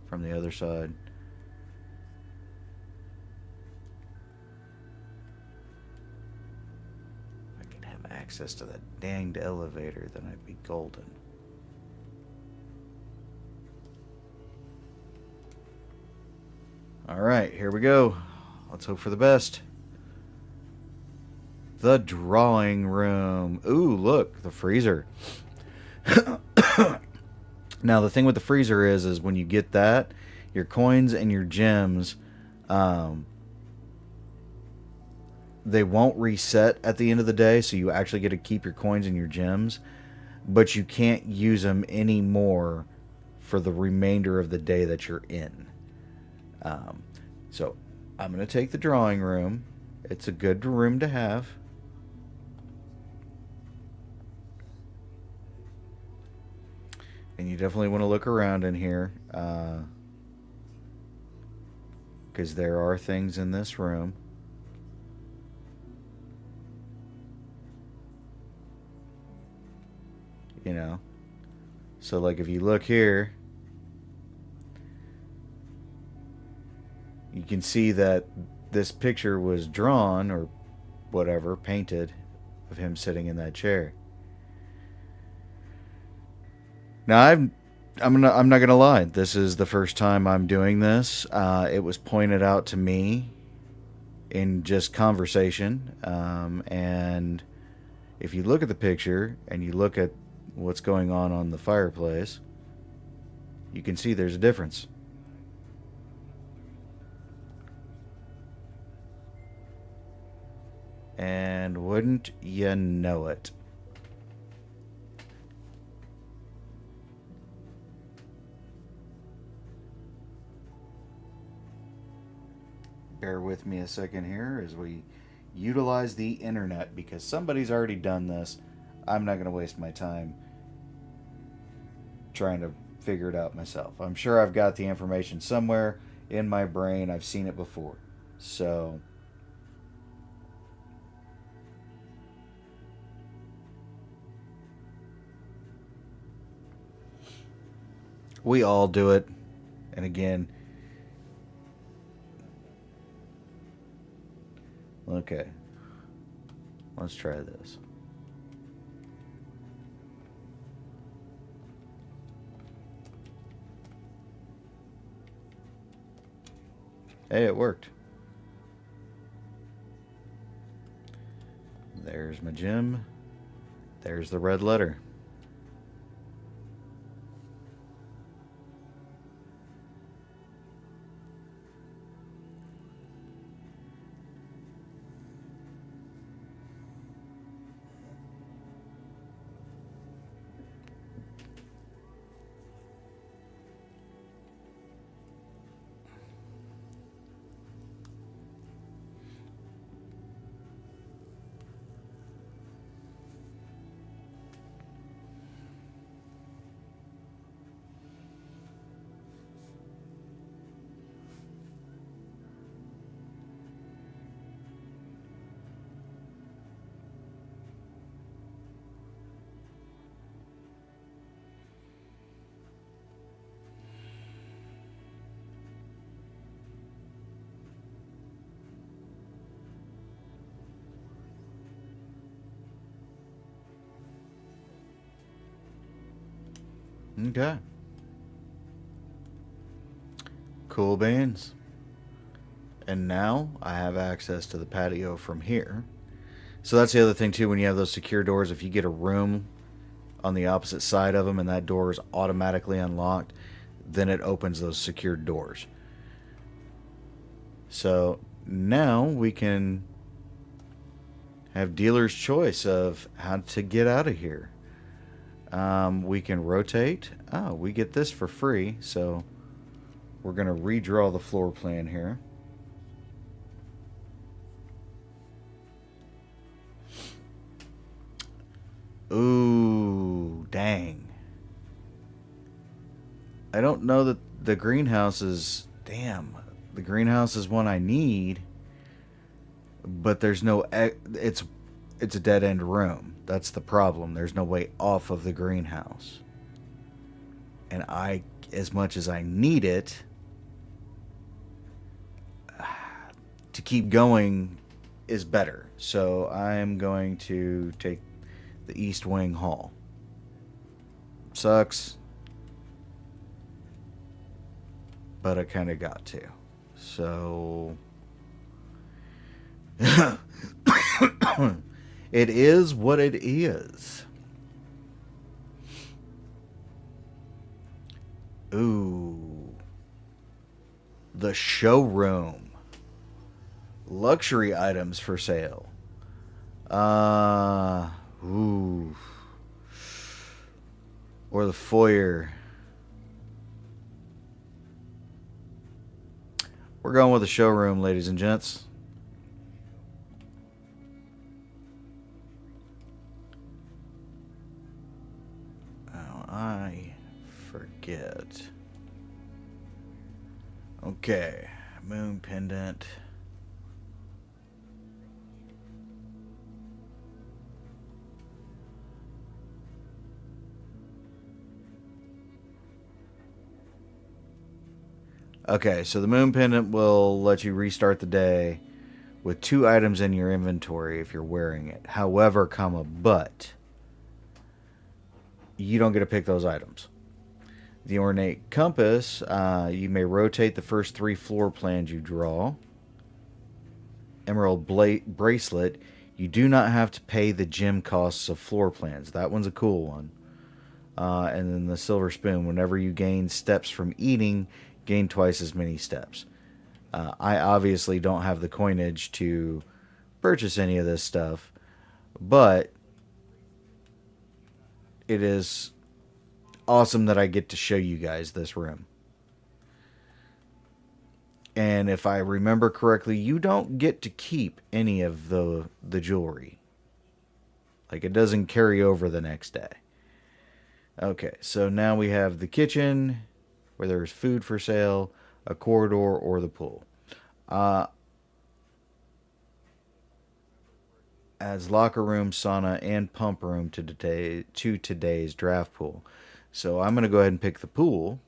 from the other side. Access to that danged elevator, then I'd be golden. Alright, here we go. Let's hope for the best. The drawing room. Ooh, look, the freezer. Now, the thing with the freezer is when you get that, your coins and your gems, they won't reset at the end of the day, so you actually get to keep your coins and your gems, but you can't use them anymore for the remainder of the day that you're in. So I'm going to take the drawing room. It's a good room to have. And you definitely want to look around in here, because there are things in this room. You know, so like if you look here, you can see that this picture was drawn or whatever, painted, of him sitting in that chair. Now I'm not gonna lie. This is the first time I'm doing this. It was pointed out to me in just conversation, and if you look at the picture and you look at what's going on the fireplace, you can see there's a difference. And wouldn't you know it? Bear with me a second here as we utilize the internet because somebody's already done this. I'm not going to waste my time trying to figure it out myself. I'm sure I've got the information somewhere in my brain. I've seen it before. So we all do it. And again, okay, let's try this. Hey, it worked. There's my gym. There's the red letter. Okay. Cool beans. And now I have access to the patio from here. So that's the other thing too, when you have those secure doors, if you get a room on the opposite side of them and that door is automatically unlocked, then it opens those secured doors. So now we can have dealer's choice of how to get out of here. We can rotate. Oh, we get this for free, so we're going to redraw the floor plan here. Ooh, dang. I don't know that the greenhouse is... Damn, the greenhouse is one I need, but there's no... It's a dead-end room. That's the problem. There's no way off of the greenhouse. And as much as I need it, to keep going is better. So I'm going to take the East Wing Hall. Sucks, but I kind of got to. So it is what it is. Ooh. The showroom. Luxury items for sale. Ooh. Or the foyer. We're going with the showroom, ladies and gents. Oh, I forget. Okay. Moon pendant. Okay, so the moon pendant will let you restart the day with 2 items in your inventory if you're wearing it. However, but you don't get to pick those items. The ornate compass, you may rotate the first 3 floor plans you draw. Emerald bracelet, you do not have to pay the gem costs of floor plans. That one's a cool one. And then the silver spoon, whenever you gain steps from eating, gain twice as many steps. I obviously don't have the coinage to purchase any of this stuff, but it is awesome that I get to show you guys this room. And if I remember correctly, you don't get to keep any of the jewelry. Like, it doesn't carry over the next day. Okay, so now we have the kitchen, where there's food for sale, a corridor, or the pool. Adds locker room, sauna, and pump room to today's draft pool. So I'm going to go ahead and pick the pool,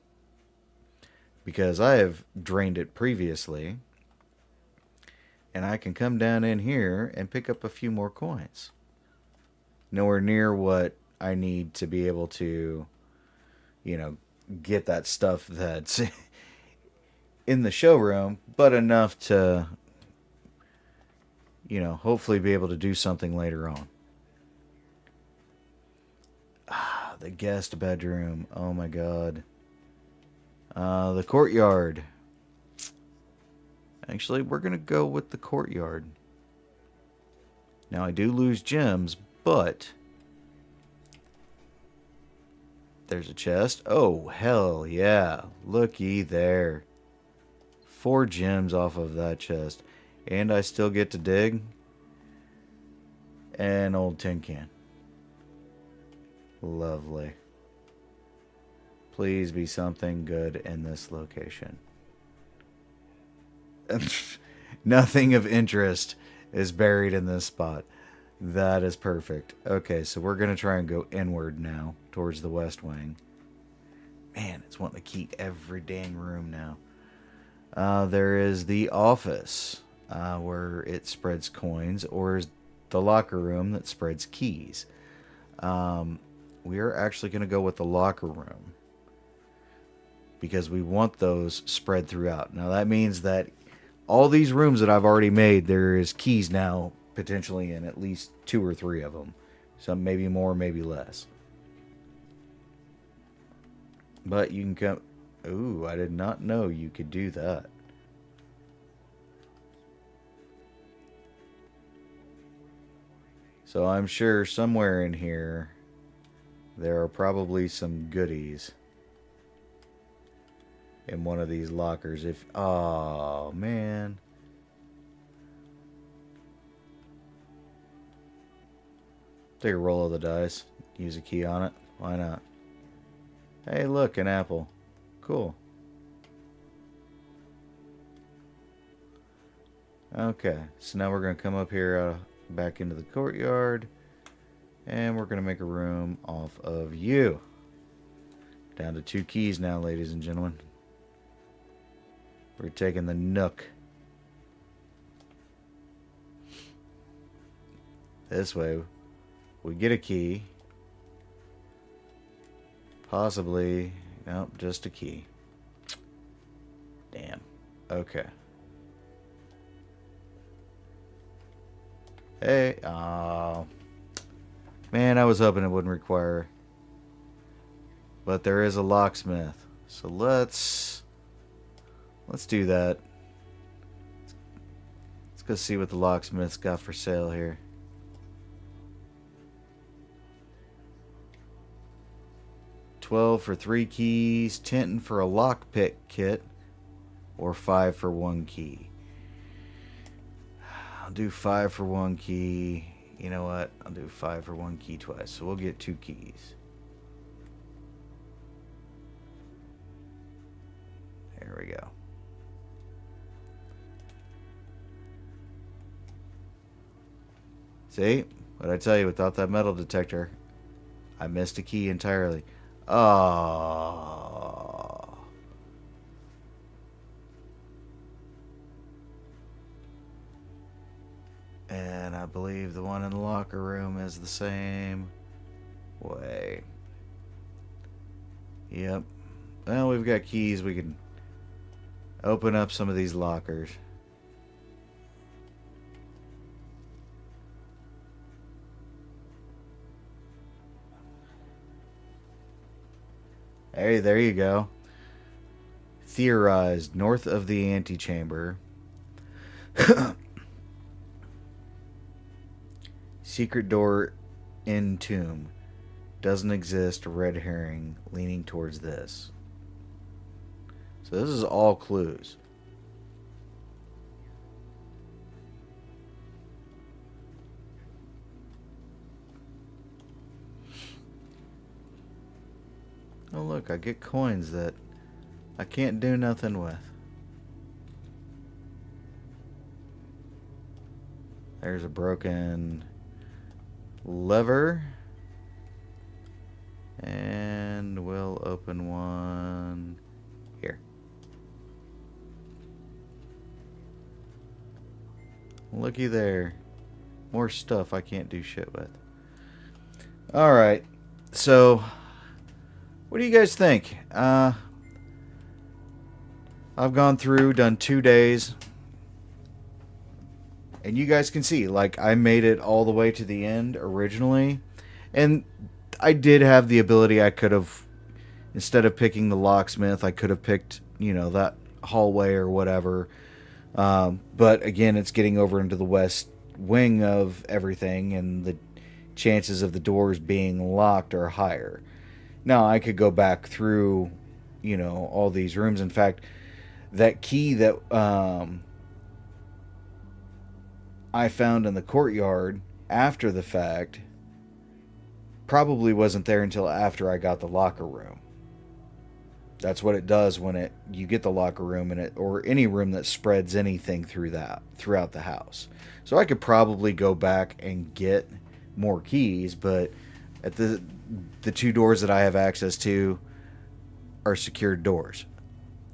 because I have drained it previously. And I can come down in here and pick up a few more coins. Nowhere near what I need to be able to, get that stuff that's in the showroom, but enough to, hopefully be able to do something later on. The guest bedroom. Oh my god. The courtyard. Actually, we're going to go with the courtyard. Now, I do lose gems, but there's a chest. Oh, hell yeah. Looky there. 4 gems off of that chest. And I still get to dig an old tin can. Lovely. Please be something good in this location. Nothing of interest is buried in this spot. That is perfect. Okay, so we're going to try and go inward now, towards the west wing. Man, it's wanting to keep every dang room now. There is the office, where it spreads coins, or is the locker room that spreads keys. We are actually going to go with the locker room, because we want those spread throughout. Now that means that all these rooms that I've already made, there is keys now potentially in at least 2 or 3 of them. Some maybe more, maybe less. But you can come... Ooh, I did not know you could do that. So I'm sure somewhere in here there are probably some goodies in one of these lockers. If... Oh, man. Take a roll of the dice. Use a key on it. Why not? Hey, look, an apple. Cool. Okay, so now we're going to come up here back into the courtyard. And we're going to make a room off of you. Down to 2 keys now, ladies and gentlemen. We're taking the nook. This way, we get a key. Possibly, nope, just a key. Damn. Okay. Hey, man, I was hoping it wouldn't require. But there is a locksmith. So let's do that. Let's go see what the locksmith's got for sale here. $12 for 3 keys, $10 for a lockpick kit, or $5 for 1 key. I'll do 5 for 1 key. You know what? I'll do 5 for 1 key twice. So we'll get 2 keys. There we go. See? What'd I tell you? Without that metal detector, I missed a key entirely. Oh. And I believe the one in the locker room is the same way. Yep. Well, we've got keys. We can open up some of these lockers. Hey, there you go. Theorized north of the antechamber. Secret door in tomb. Doesn't exist. Red herring leaning towards this. So this is all clues. Oh look, I get coins that I can't do nothing with. There's a broken lever. And we'll open one here. Looky there. More stuff I can't do shit with. Alright. So, what do you guys think? I've gone through, done 2 days. And you guys can see, like, I made it all the way to the end originally. And I did have the ability, I could have, instead of picking the locksmith, I could have picked, that hallway or whatever. But again, it's getting over into the west wing of everything, and the chances of the doors being locked are higher. Now, I could go back through, all these rooms. In fact, that key that I found in the courtyard after the fact probably wasn't there until after I got the locker room. That's what it does when you get the locker room or any room that spreads anything throughout the house. So I could probably go back and get more keys, but at the 2 doors that I have access to are secured doors.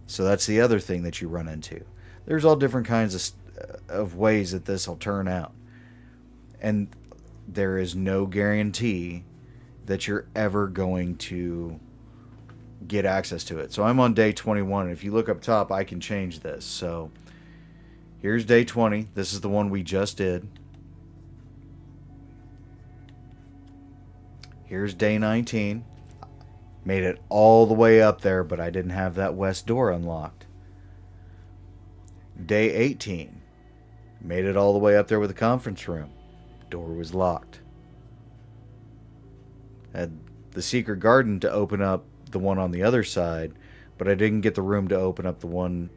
So that's the other thing that you run into. There's all different kinds of ways that this will turn out. And there is no guarantee that you're ever going to get access to it. So I'm on day 21. And if you look up top, I can change this. So here's day 20. This is the one we just did. Here's day 19. Made it all the way up there, but I didn't have that west door unlocked. Day 18. Made it all the way up there with the conference room. Door was locked. Had the secret garden to open up the one on the other side, but I didn't get the room to open up the one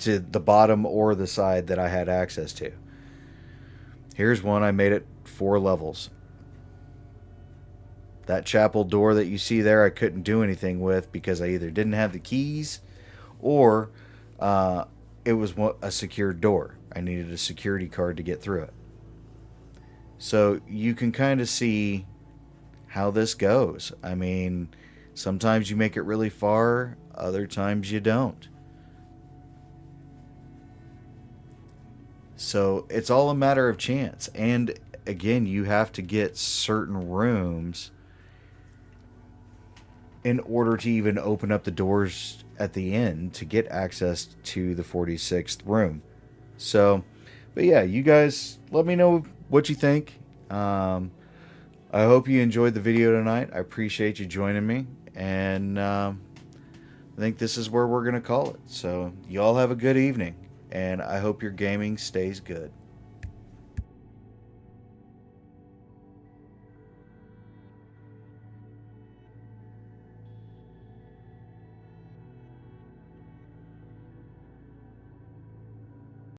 to the bottom or the side that I had access to. Here's one. I made it 4 levels. That chapel door that you see there, I couldn't do anything with because I either didn't have the keys or it was a secured door. I needed a security card to get through it. So you can kind of see how this goes. I mean, sometimes you make it really far, other times you don't. So it's all a matter of chance. And again, you have to get certain rooms in order to even open up the doors at the end to get access to the 46th room. So, but yeah, you guys let me know what you think. I hope you enjoyed the video tonight. I appreciate you joining me. And I think this is where we're going to call it. So, you all have a good evening. And I hope your gaming stays good.